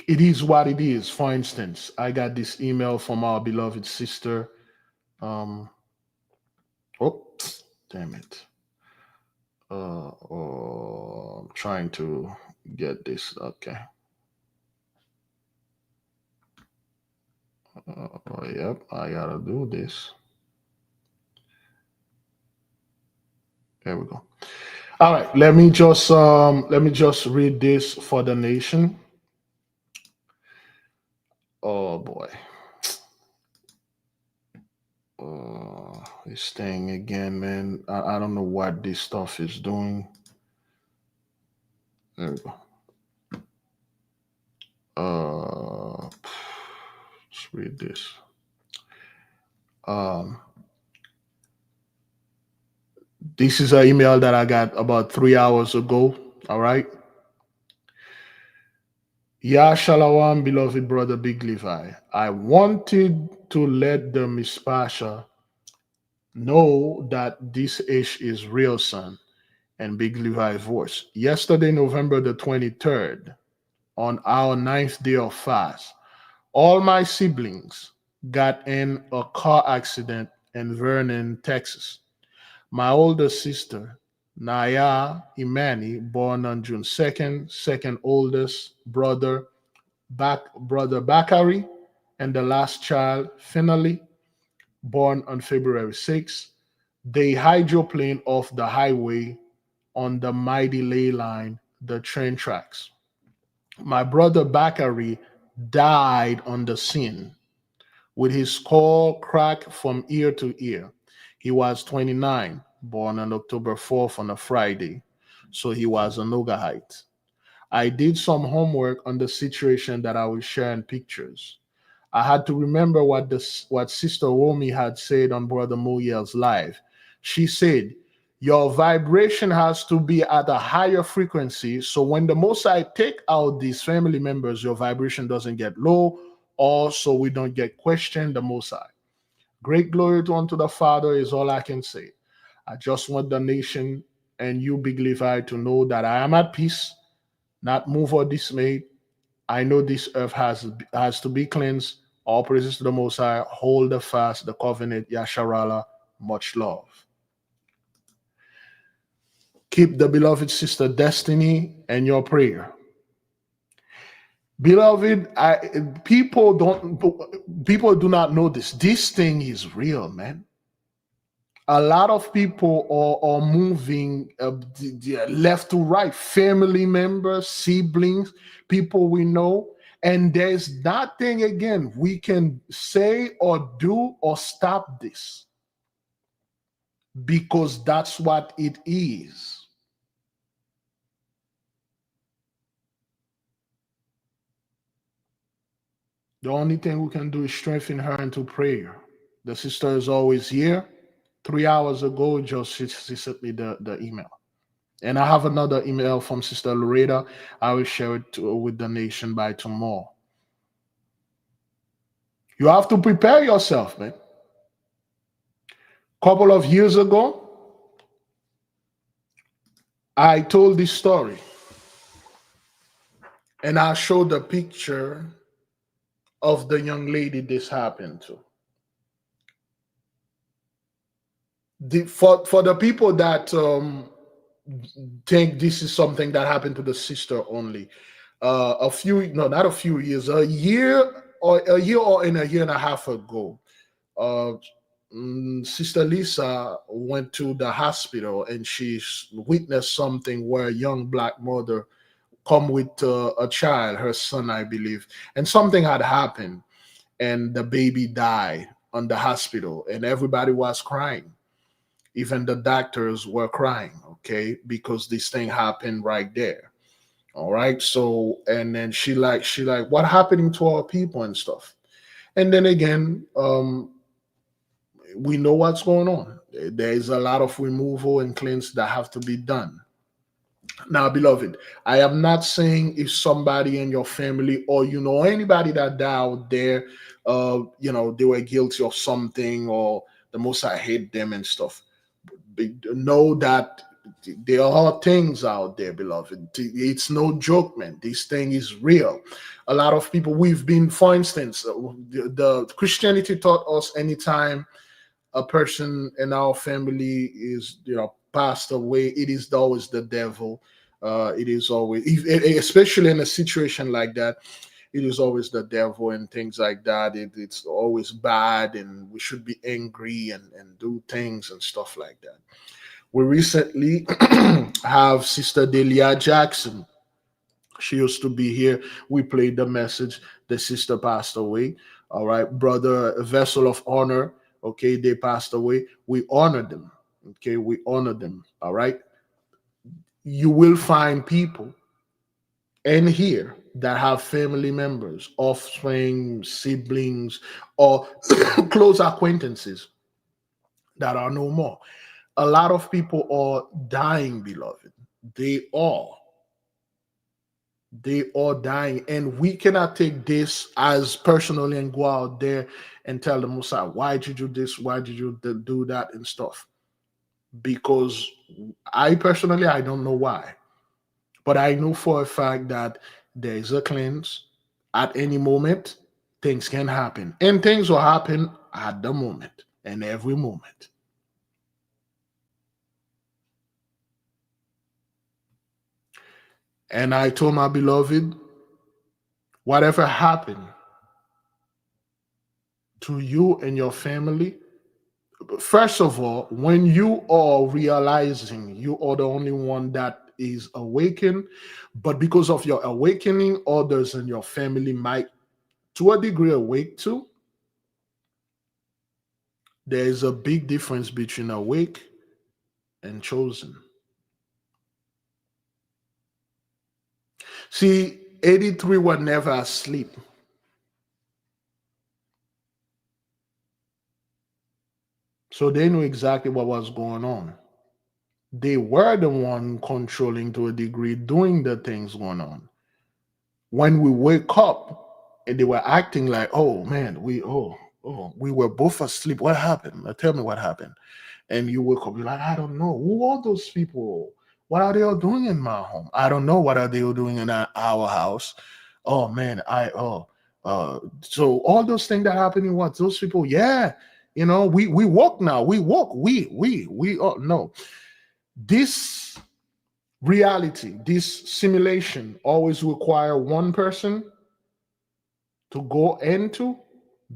It is what it is. For instance, I got this email from our beloved sister. Oh, damn it. I'm trying to get this. Okay. Yep, I gotta do this. There we go. All right, let me just read this for the nation. Oh boy. This thing again, man. I don't know what this stuff is doing. There we go. Let's read this. This is an email that I got about 3 hours ago. All right. Ya Shalom, beloved brother Big Levi. I wanted to let the Miss Pasha know that this ish is real, son, and Big Levi voice. Yesterday, November the 23rd, on our 9th day of fast, all my siblings got in a car accident in Vernon, Texas. My older sister, Naya Imani, born on June 2nd, second oldest brother, brother Bakari, and the last child, Finally, born on February 6th. They hydroplaned off the highway on the mighty ley line, the train tracks. My brother Bakari died on the scene with his skull cracked from ear to ear. He was 29, born on October 4th on a Friday, so he was a Nogahite. I did some homework on the situation that I will share in pictures. I had to remember what Sister Romy had said on Brother Moyel's live. She said, your vibration has to be at a higher frequency, so when the Mosai take out these family members, your vibration doesn't get low, or so we don't get questioned the Mosai. Great glory unto the Father is all I can say. I just want the nation and you, Big Levi, to know that I am at peace, not moved or dismayed. I know this earth has to be cleansed. All praises to the Most High. Hold the fast, the covenant, Yasharala. Much love. Keep the beloved sister Destiny and your prayer. Beloved, people do not know this. This thing is real, man. A lot of people are moving left to right, family members, siblings, people we know, and there's nothing again we can say or do or stop this, because that's what it is. The only thing we can do is strengthen her into prayer. The sister is always here. 3 hours ago, just she sent me the email. And I have another email from Sister Loretta. I will share it with the nation by tomorrow. You have to prepare yourself, man. Couple of years ago, I told this story. And I showed the picture of the young lady this happened to. For the people that think this is something that happened to the sister only, not a few years, a year or a year and a half ago, uh, Sister Lisa went to the hospital and she witnessed something where a young black mother come with a child, her son, I believe, and something had happened, and the baby died on the hospital, and everybody was crying. Even the doctors were crying, okay, because this thing happened right there. All right. So, and then she like, what happening to our people and stuff. And then again, we know what's going on. There is a lot of removal and cleanse that have to be done. Now, beloved, I am not saying if somebody in your family or you know anybody that died out there, they were guilty of something or the most I hate them and stuff. Know that there are things out there, beloved. It's no joke, man. This thing is real. A lot of people we've been, for instance, the Christianity taught us anytime a person in our family is, passed away, it is always the devil. It is always, especially in a situation like that, it is always the devil and things like that. It's always bad, and we should be angry and do things and stuff like that. We recently have Sister Delia Jackson. She used to be here. We played the message. The sister passed away. All right, brother, Vessel of Honor. Okay, they passed away. We honor them. Okay, we honor them. All right. You will find people in here that have family members, offspring, siblings, or close acquaintances that are no more. A lot of people are dying, beloved. They are. They are dying. And we cannot take this as personally and go out there and tell the Messiah, why did you do this? Why did you do that and stuff? Because I personally, I don't know why. But I know for a fact that there is a cleanse. At any moment, things can happen. And things will happen at the moment and every moment. And I told my beloved, whatever happened to you and your family, first of all, when you are realizing you are the only one that is awakened, but because of your awakening, others in your family might, to a degree, awake too. There is a big difference between awake and chosen. See, 83 were never asleep. So they knew exactly what was going on. They were the one controlling to a degree, doing the things going on. When we wake up and they were acting like, oh man, we were both asleep. What happened? Tell me what happened. And you wake up, you're like, I don't know. Who are those people? What are they all doing in my home? I don't know what are they all doing in our house. Oh man, so all those things that happen in what those people, yeah, we walk now. We walk. We no. This reality, this simulation always require one person to go into,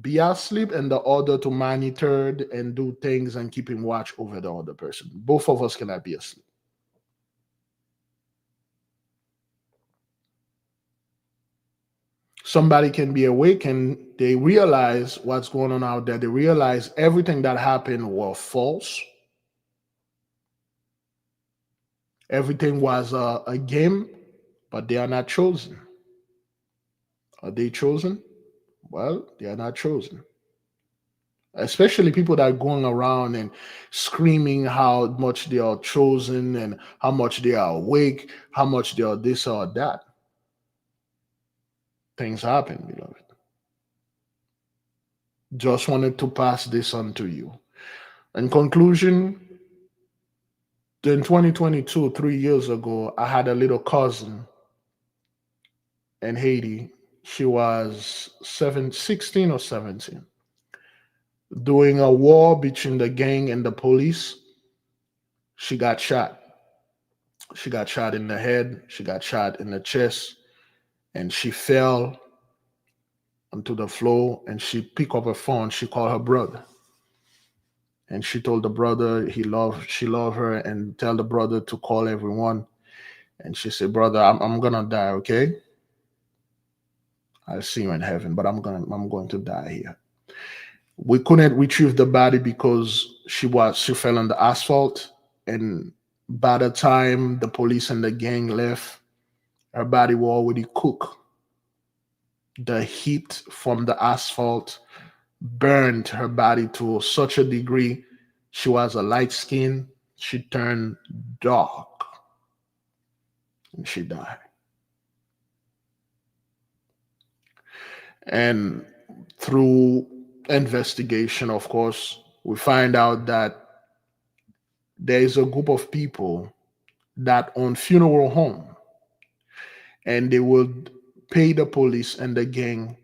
be asleep, and the other to monitor and do things and keeping watch over the other person. Both of us cannot be asleep. Somebody can be awake and they realize what's going on out there. They realize everything that happened was false. Everything was a game, but they are not chosen. Are they chosen? Well, they are not chosen. Especially people that are going around and screaming how much they are chosen and how much they are awake, how much they are this or that. Things happen, beloved. Just wanted to pass this on to you. In conclusion, in 2022, 3 years ago, I had a little cousin in Haiti. She was 16 or 17. During a war between the gang and the police, she got shot. She got shot in the head, she got shot in the chest, and she fell onto the floor and she picked up her phone. She called her brother. And she told the brother she loved her and tell the brother to call everyone. And she said, brother, I'm gonna die, okay? I'll see you in heaven, but I'm going to die here. We couldn't retrieve the body because she fell on the asphalt, and by the time the police and the gang left, her body was already cooked. The heat from the asphalt burned her body to such a degree. She was a light skin. She turned dark and she died. And through investigation, of course, we find out that there is a group of people that own funeral home, and they would pay the police and the gang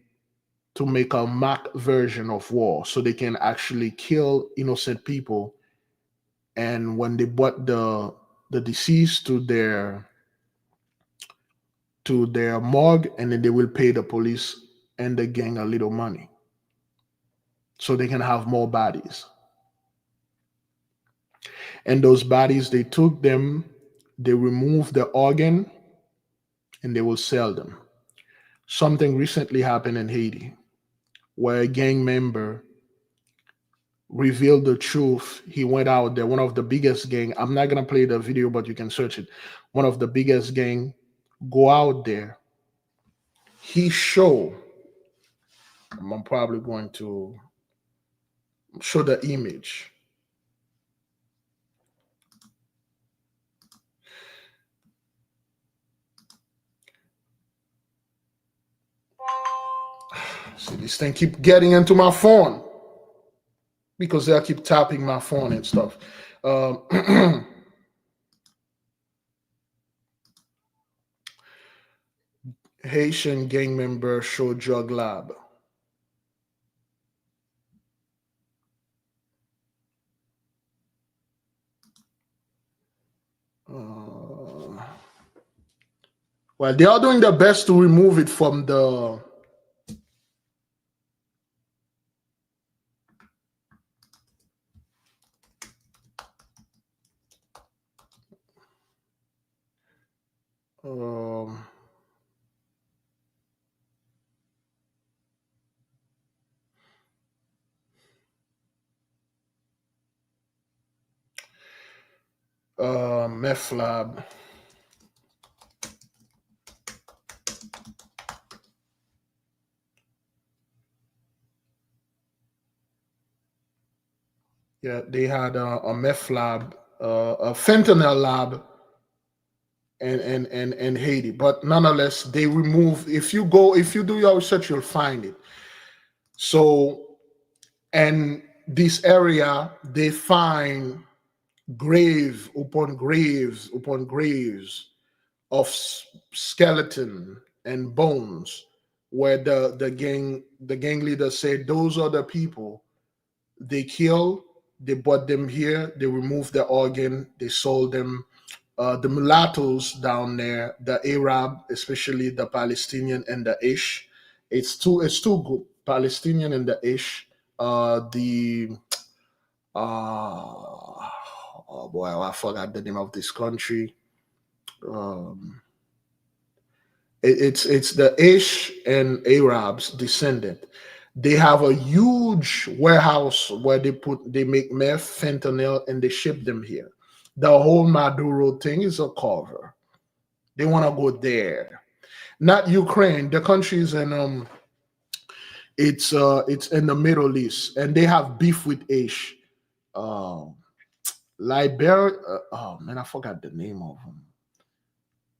to make a mock version of war so they can actually kill innocent people. And when they brought the deceased to their morgue, and then they will pay the police and the gang a little money so they can have more bodies. And those bodies, they took them, they removed the organ, and they will sell them. Something recently happened in Haiti where a gang member revealed the truth. He went out there, one of the biggest gang. I'm not gonna play the video, but you can search it. One of the biggest gang go out there. He show. I'm probably going to show the image. See, this thing keep getting into my phone because they'll keep tapping my phone and stuff. Haitian gang member show drug lab. Well, they are doing their best to remove it from the meth lab. Yeah, they had a meth lab, a fentanyl lab in Haiti. But nonetheless, they remove, if you do your research, you'll find it. So, and this area, they find grave upon graves upon graves of skeleton and bones, where the gang leader said those are the people they killed. They brought them here. They removed the organ. They sold them. The mulattoes down there, the Arab, especially the Palestinian and the Ish. It's two group, Palestinian and the Ish. Oh boy, I forgot the name of this country. It's the Ish and Arabs descendant. They have a huge warehouse where they make meth, fentanyl, and they ship them here. The whole Maduro thing is a cover. They want to go there, not Ukraine. The countries It's in the Middle East, and they have beef with Ish. Liberia. Oh man, I forgot the name of them.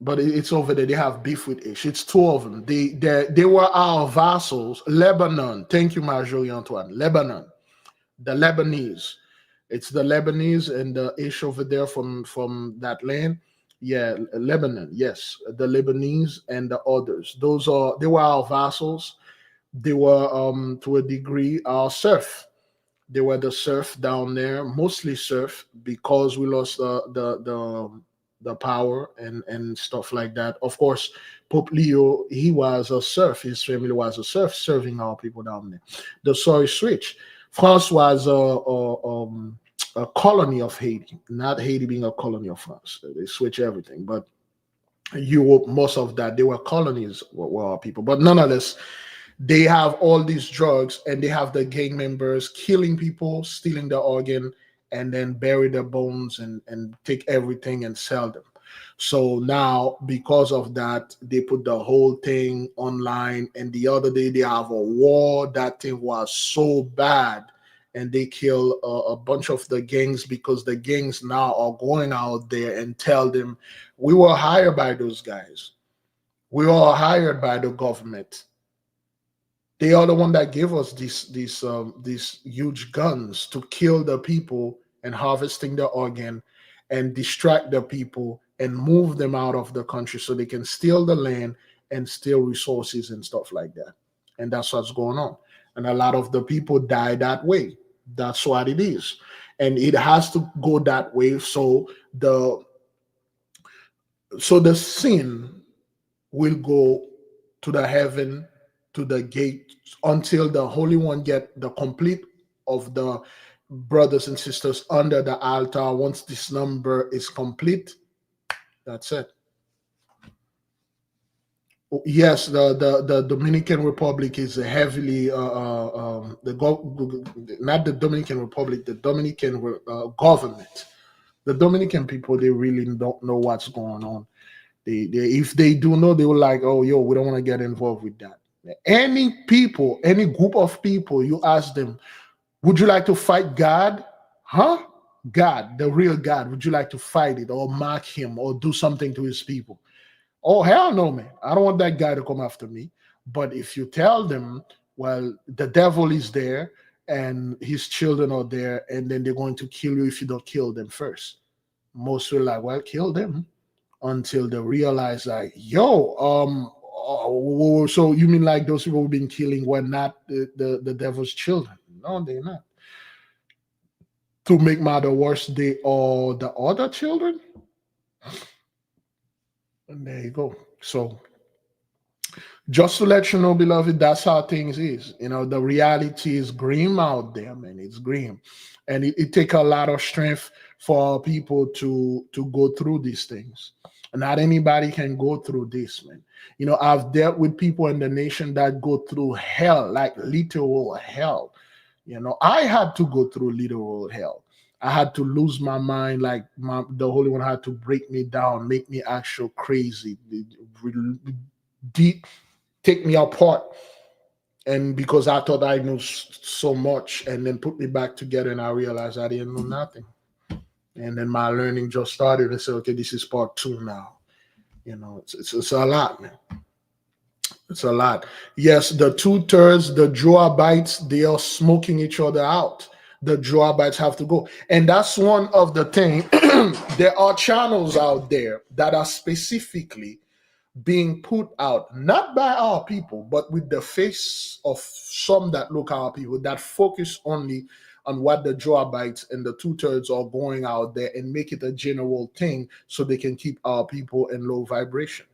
But it's over there. They have beef with Ish. It's two of them. They were our vassals. Lebanon. Thank you, Marjorie Antoine. Lebanon. The Lebanese. It's the Lebanese and the Ish over there from that land. Yeah, Lebanon. Yes, the Lebanese and the others. They were our vassals. They were to a degree our serf. They were the serf down there, mostly serf, because we lost the power and stuff like that. Of course, Pope Leo, he was a serf. His family was a serf, serving our people down there. The story switch. France was a colony of Haiti, not Haiti being a colony of France. They switch everything, but Europe, most of that, they were colonies, were our people. But nonetheless, they have all these drugs, and they have the gang members killing people, stealing the organ, and then bury their bones and take everything and sell them. So now, because of that, they put the whole thing online. And the other day, they have a war. That thing was so bad. And they kill a bunch of the gangs, because the gangs now are going out there and tell them, we were hired by those guys. We were hired by the government. They are the one that gave us these huge guns to kill the people and harvesting the organ and distract the people and move them out of the country so they can steal the land and steal resources and stuff like that. And that's what's going on. And a lot of the people die that way. That's what it is. And it has to go that way. So the sin will go to the heaven, to the gate, until the Holy One get the complete of the brothers and sisters under the altar. Once this number is complete, that's it. Yes, the Dominican Republic is heavily not the Dominican Republic, the Dominican government. The Dominican people, they really don't know what's going on. They if they do know, they were like, oh, yo, we don't want to get involved with that. Any people, any group of people, you ask them, would you like to fight God? Huh? God, the real God. Would you like to fight it or mock him or do something to his people? Oh, hell no, man. I don't want that guy to come after me. But if you tell them, well, the devil is there and his children are there, and then they're going to kill you if you don't kill them first. Most will like, well, kill them, until they realize, like, yo, so you mean like those people who've been killing were not the devil's children? No, they're not. To make matter worse, they are the other children. And there you go. So just to let you know, beloved, that's how things is. You know, the reality is grim out there, man. It's grim. And it takes a lot of strength for people to go through these things. Not anybody can go through this, man. You know, I've dealt with people in the nation that go through hell, like literal hell. You know, I had to go through literal hell. I had to lose my mind, like the Holy One had to break me down, make me actual crazy, deep, take me apart. And because I thought I knew so much, and then put me back together, and I realized I didn't know nothing. And then my learning just started, and said, okay, this is part 2 now. You know, it's a lot, man. It's a lot. Yes, the 2/3, the Joabites, they are smoking each other out. The Joabites have to go. And that's one of the things. There are channels out there that are specifically being put out, not by our people, but with the face of some that look our people, that focus only on what the Joabites and the 2/3 are going out there, and make it a general thing so they can keep our people in low vibration.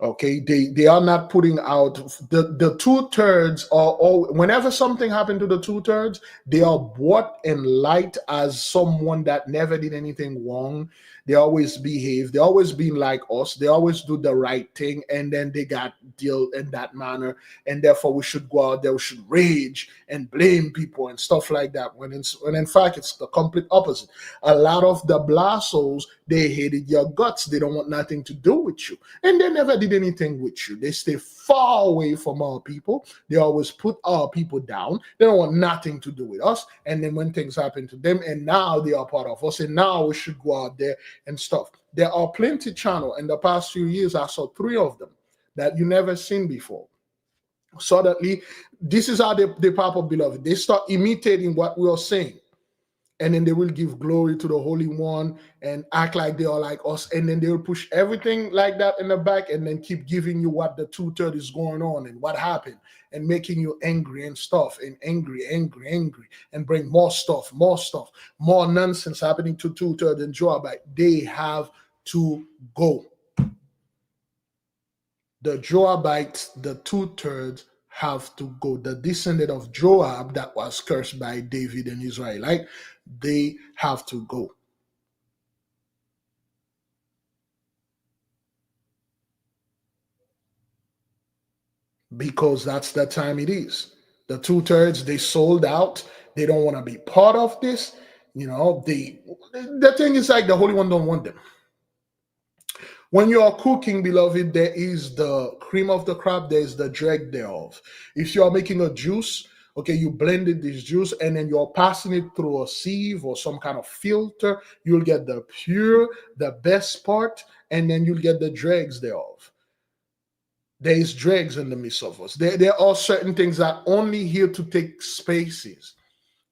Okay, they are not putting out the 2/3 are all. Whenever something happened to the 2/3, they are brought in light as someone that never did anything wrong. They always behave. They always been like us. They always do the right thing, and then they got dealt in that manner. And therefore, we should go out there, we should rage and blame people and stuff like that. When in fact, it's the complete opposite. A lot of the blassos, they hated your guts. They don't want nothing to do with you, and they never did anything with you. They stay far away from our people. They always put our people down. They don't want nothing to do with us. And then when things happen to them, and now they are part of us, and now we should go out there and stuff. There are plenty channel. In the past few years, I saw 3 of them that you never seen before. Suddenly, this is how they pop up, beloved. They start imitating what we are saying. And then they will give glory to the Holy One and act like they are like us. And then they will push everything like that in the back and then keep giving you what the 2/3 is going on and what happened and making you angry and stuff and angry, and bring more stuff, more nonsense happening to 2/3 and Joabite. They have to go. The Joabites, the 2/3, have to go. The descendant of Joab that was cursed by David and Israelite, they have to go. Because that's the time it is. The 2/3, they sold out. They don't want to be part of this. The thing is like the Holy One don't want them. When you are cooking, beloved, there is the cream of the crop, there is the dreg thereof. If you are making a juice, okay, you blended this juice and then you're passing it through a sieve or some kind of filter, you'll get the pure, the best part, and then you'll get the dregs thereof. There is dregs in the midst of us. There are certain things that only here to take spaces.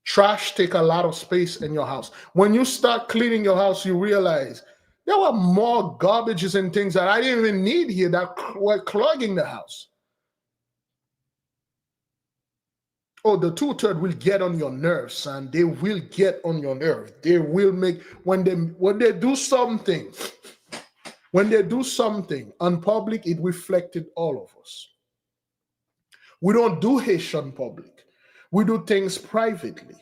Trash take a lot of space in your house. When you start cleaning your house, you realize there were more garbages and things that I didn't even need here that were clogging the house. Oh, the 2/3 will get on your nerves, son. They will get on your nerve. They will make when they do something. When they do something on public, it reflected all of us. We don't do Haitian public. We do things privately.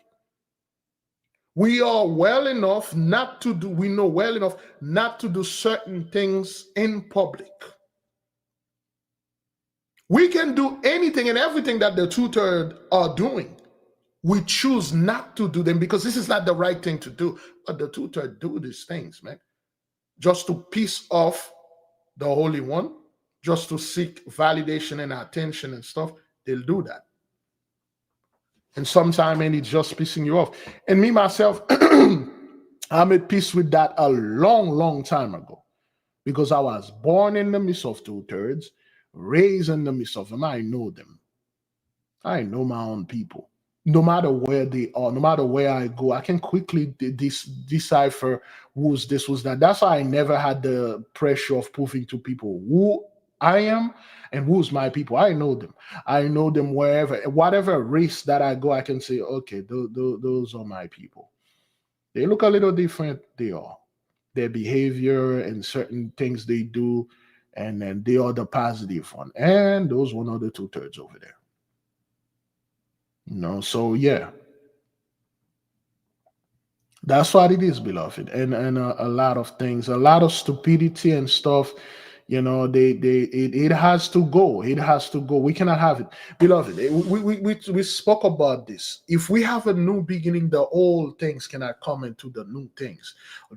We are well enough not to do, we know well enough not to do certain things in public. We can do anything and everything that the 2/3 are doing. We choose not to do them because this is not the right thing to do. But the 2/3 do these things, man. Just to piss off the Holy One, just to seek validation and attention and stuff, they'll do that. And sometimes, man, it's just pissing you off. And me, myself, I'm at peace with that a long time ago. Because I was born in the midst of 2/3, raised in the midst of them. I know them. I know my own people. No matter where they are, no matter where I go, I can quickly decipher who's this, who's that. That's why I never had the pressure of proving to people who I am and who's my people. I know them. I know them wherever, whatever race that I go, I can say, okay, those are my people. They look a little different. They are. Their behavior and certain things they do, and then they are the positive one. And those one are the 2/3 over there. So yeah. That's what it is, beloved. And a lot of things, a lot of stupidity and stuff. It has to go. It has to go. We cannot have it, beloved. We spoke about this. If we have a new beginning, the old things cannot come into the new things.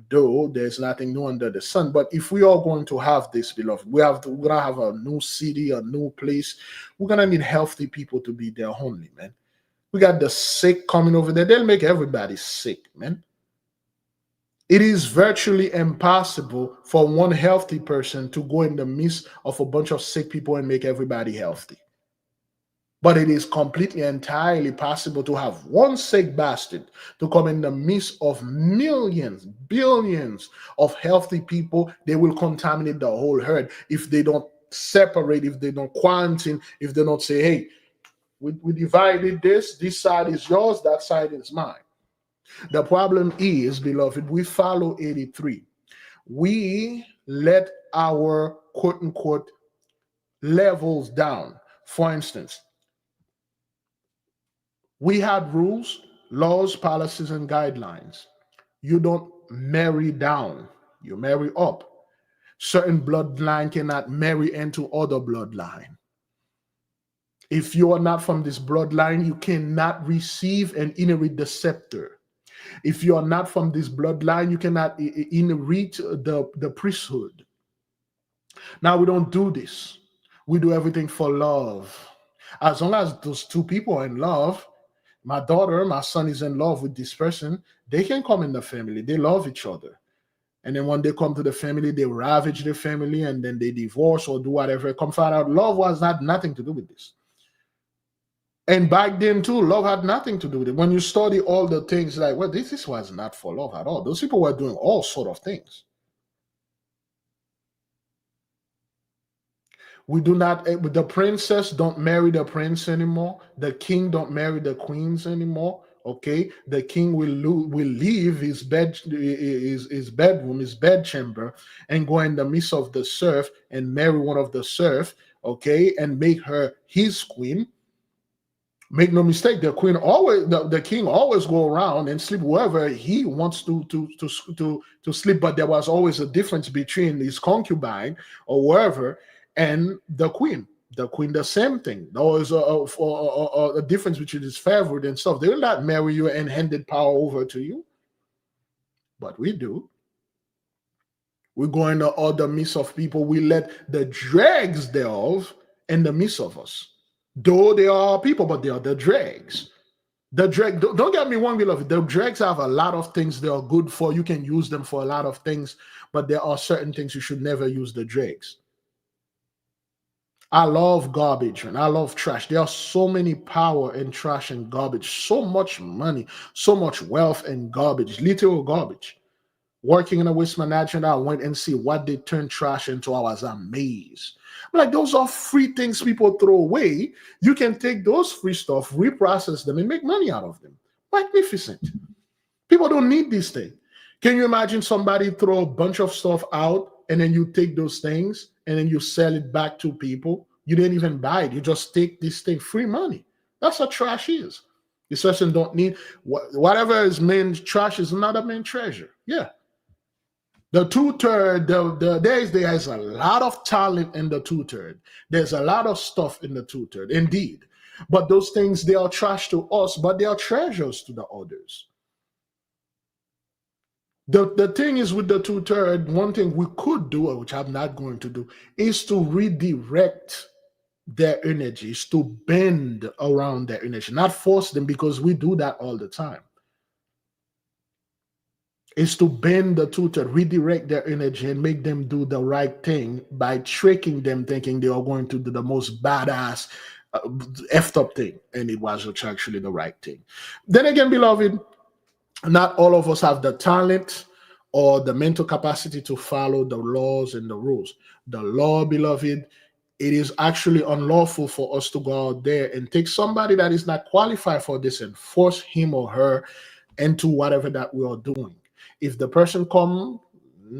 Though there's nothing new under the sun. But if we are going to have this, beloved, we're gonna have a new city, a new place. We're gonna need healthy people to be there only, man. We got the sick coming over there. They'll make everybody sick, man. It is virtually impossible for one healthy person to go in the midst of a bunch of sick people and make everybody healthy. But it is completely, entirely possible to have one sick bastard to come in the midst of millions, billions of healthy people. They will contaminate the whole herd if they don't separate, if they don't quarantine, if they don't say, hey, we divided this side is yours, that side is mine. The problem is, beloved, we follow 83. We let our quote-unquote levels down. For instance, we had rules, laws, policies, and guidelines. You don't marry down. You marry up. Certain bloodline cannot marry into other bloodline. If you are not from this bloodline, you cannot receive and inherit the scepter. If you are not from this bloodline, you cannot inherit the priesthood. Now, we don't do this. We do everything for love. As long as those two people are in love, my daughter, my son is in love with this person, they can come in the family. They love each other. And then when they come to the family, they ravage the family and then they divorce or do whatever. Come find out love had nothing to do with this. And back then too, love had nothing to do with it. When you study all the things like, well, this was not for love at all. Those people were doing all sort of things. We do not, the princess don't marry the prince anymore. The king don't marry the queens anymore. Okay, the king will leave his bedroom, his bedchamber, and go in the midst of the serf and marry one of the serf. Okay, and make her his queen. Make no mistake, the queen always, the king always go around and sleep wherever he wants to sleep. But there was always a difference between his concubine or wherever and the queen. The queen, the same thing. There was a difference between his favorite and stuff. They will not marry you and handed power over to you. But we do. We go in the other midst of people. We let the dregs thereof in the midst of us. Though they are people, but they are the dregs. The dreg, don't get me wrong, beloved. The dregs have a lot of things they are good for. You can use them for a lot of things, but there are certain things you should never use the dregs. I love garbage and I love trash. There are so many power in trash and garbage, so much money, so much wealth in garbage, literal garbage. Working in a waste management, I went and see what they turn trash into. I was amazed. I'm like, those are free things people throw away. You can take those free stuff, reprocess them, and make money out of them. Magnificent. People don't need these things. Can you imagine somebody throw a bunch of stuff out and then you take those things and then you sell it back to people? You didn't even buy it. You just take this thing, free money. That's what trash is. This person don't need, whatever is main trash is another main treasure. Yeah. The two-third, there's a lot of talent in the two-third. There's a lot of stuff in the two-third, indeed. But those things, they are trash to us, but they are treasures to the others. The thing is with the two-third, one thing we could do, which I'm not going to do, is to redirect their energies, to bend around their energy, not force them, because we do that all the time. Is to bend the two-third, redirect their energy and make them do the right thing by tricking them, thinking they are going to do the most badass, effed up thing. And it was actually the right thing. Then again, beloved, not all of us have the talent or the mental capacity to follow the laws and the rules. The law, beloved, it is actually unlawful for us to go out there and take somebody that is not qualified for this and force him or her into whatever that we are doing. If the person come,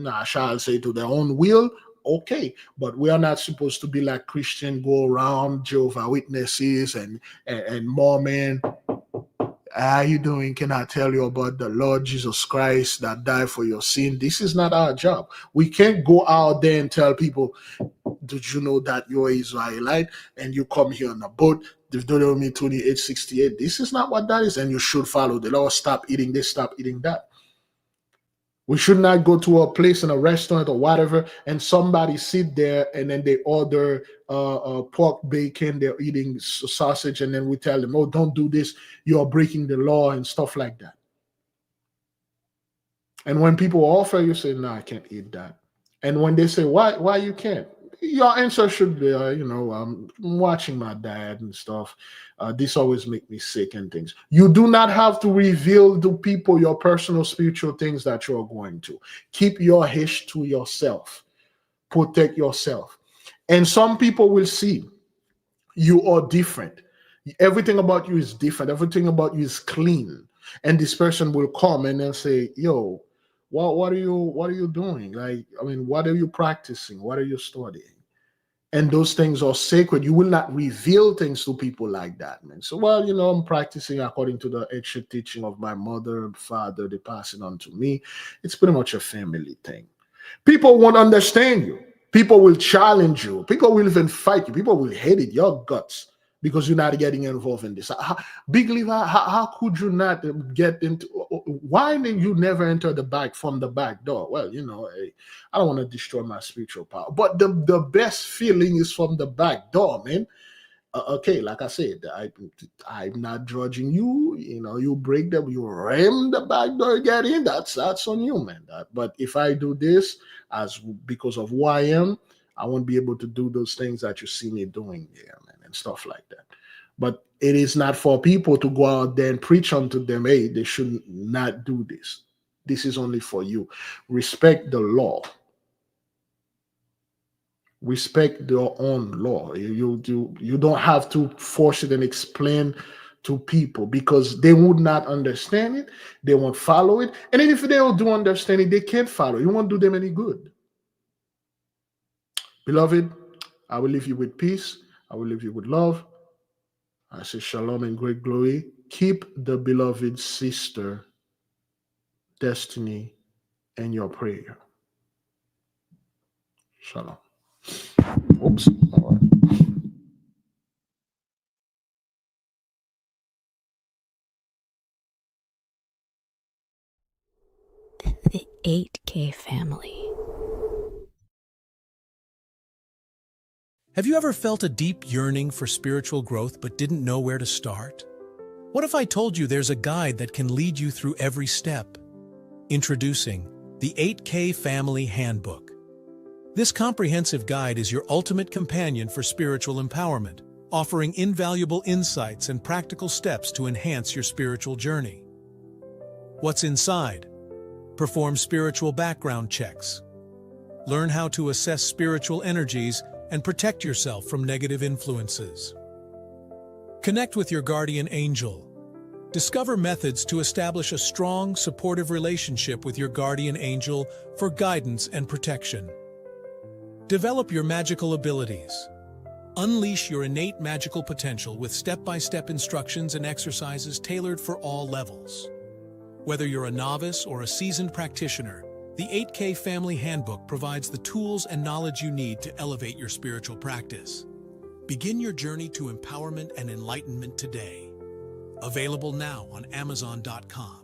I shall say, to their own will, okay. But we are not supposed to be like Christian, go around Jehovah's Witnesses and Mormon. How you doing? Can I tell you about the Lord Jesus Christ that died for your sin? This is not our job. We can't go out there and tell people, did you know that you're Israelite and you come here on a boat? Deuteronomy 28:68. This is not what that is. And you should follow the law. Stop eating this, stop eating that. We should not go to a place in a restaurant or whatever and somebody sit there and then they order pork bacon, they're eating sausage, and then we tell them, oh, don't do this, you're breaking the law and stuff like that. And when people offer, you say, no, I can't eat that. And when they say, why you can't? Your answer should be, I'm watching my dad and stuff. This always make me sick and things. You do not have to reveal to people your personal spiritual things that you're going to. Keep your hish to yourself. Protect yourself. And some people will see you are different. Everything about you is different. Everything about you is clean. And this person will come and they'll say, yo, what are you doing? Like, what are you practicing? What are you studying? And those things are sacred. You will not reveal things to people like that, man. So, I'm practicing according to the ancient teaching of my mother and father. They pass it on to me. It's pretty much a family thing. People won't understand you. People will challenge you. People will even fight you. People will hate it, your guts, because you're not getting involved in this. Big Levi, how could you not get into? Why did you never enter the back from the back door? Well, you know, I don't want to destroy my spiritual power, but the best feeling is from the back door, man. Okay, like I said, I'm not judging you. You know, you break them, you ram the back door, get in. That's on you, man. But if I do this because of who I am, I won't be able to do those things that you see me doing there, man, and stuff like that. But it is not for people to go out there and preach unto them, hey, they should not do this. This is only for you. Respect the law. Respect your own law. You don't have to force it and explain to people, because they would not understand it. They won't follow it. And then if they do understand it, they can't follow it. You won't do them any good. Beloved, I will leave you with peace. I will leave you with love. I say shalom and great glory. Keep the beloved sister Destiny in your prayer. Shalom. Oops. The 8K family. Have you ever felt a deep yearning for spiritual growth but didn't know where to start? What if I told you there's a guide that can lead you through every step? Introducing the 8K Family Handbook. This comprehensive guide is your ultimate companion for spiritual empowerment, offering invaluable insights and practical steps to enhance your spiritual journey. What's inside? Perform spiritual background checks. Learn how to assess spiritual energies and protect yourself from negative influences. Connect with your guardian angel. Discover methods to establish a strong, supportive relationship with your guardian angel for guidance and protection. Develop your magical abilities. Unleash your innate magical potential with step-by-step instructions and exercises tailored for all levels. Whether you're a novice or a seasoned practitioner, the 8K Family Handbook provides the tools and knowledge you need to elevate your spiritual practice. Begin your journey to empowerment and enlightenment today. Available now on Amazon.com.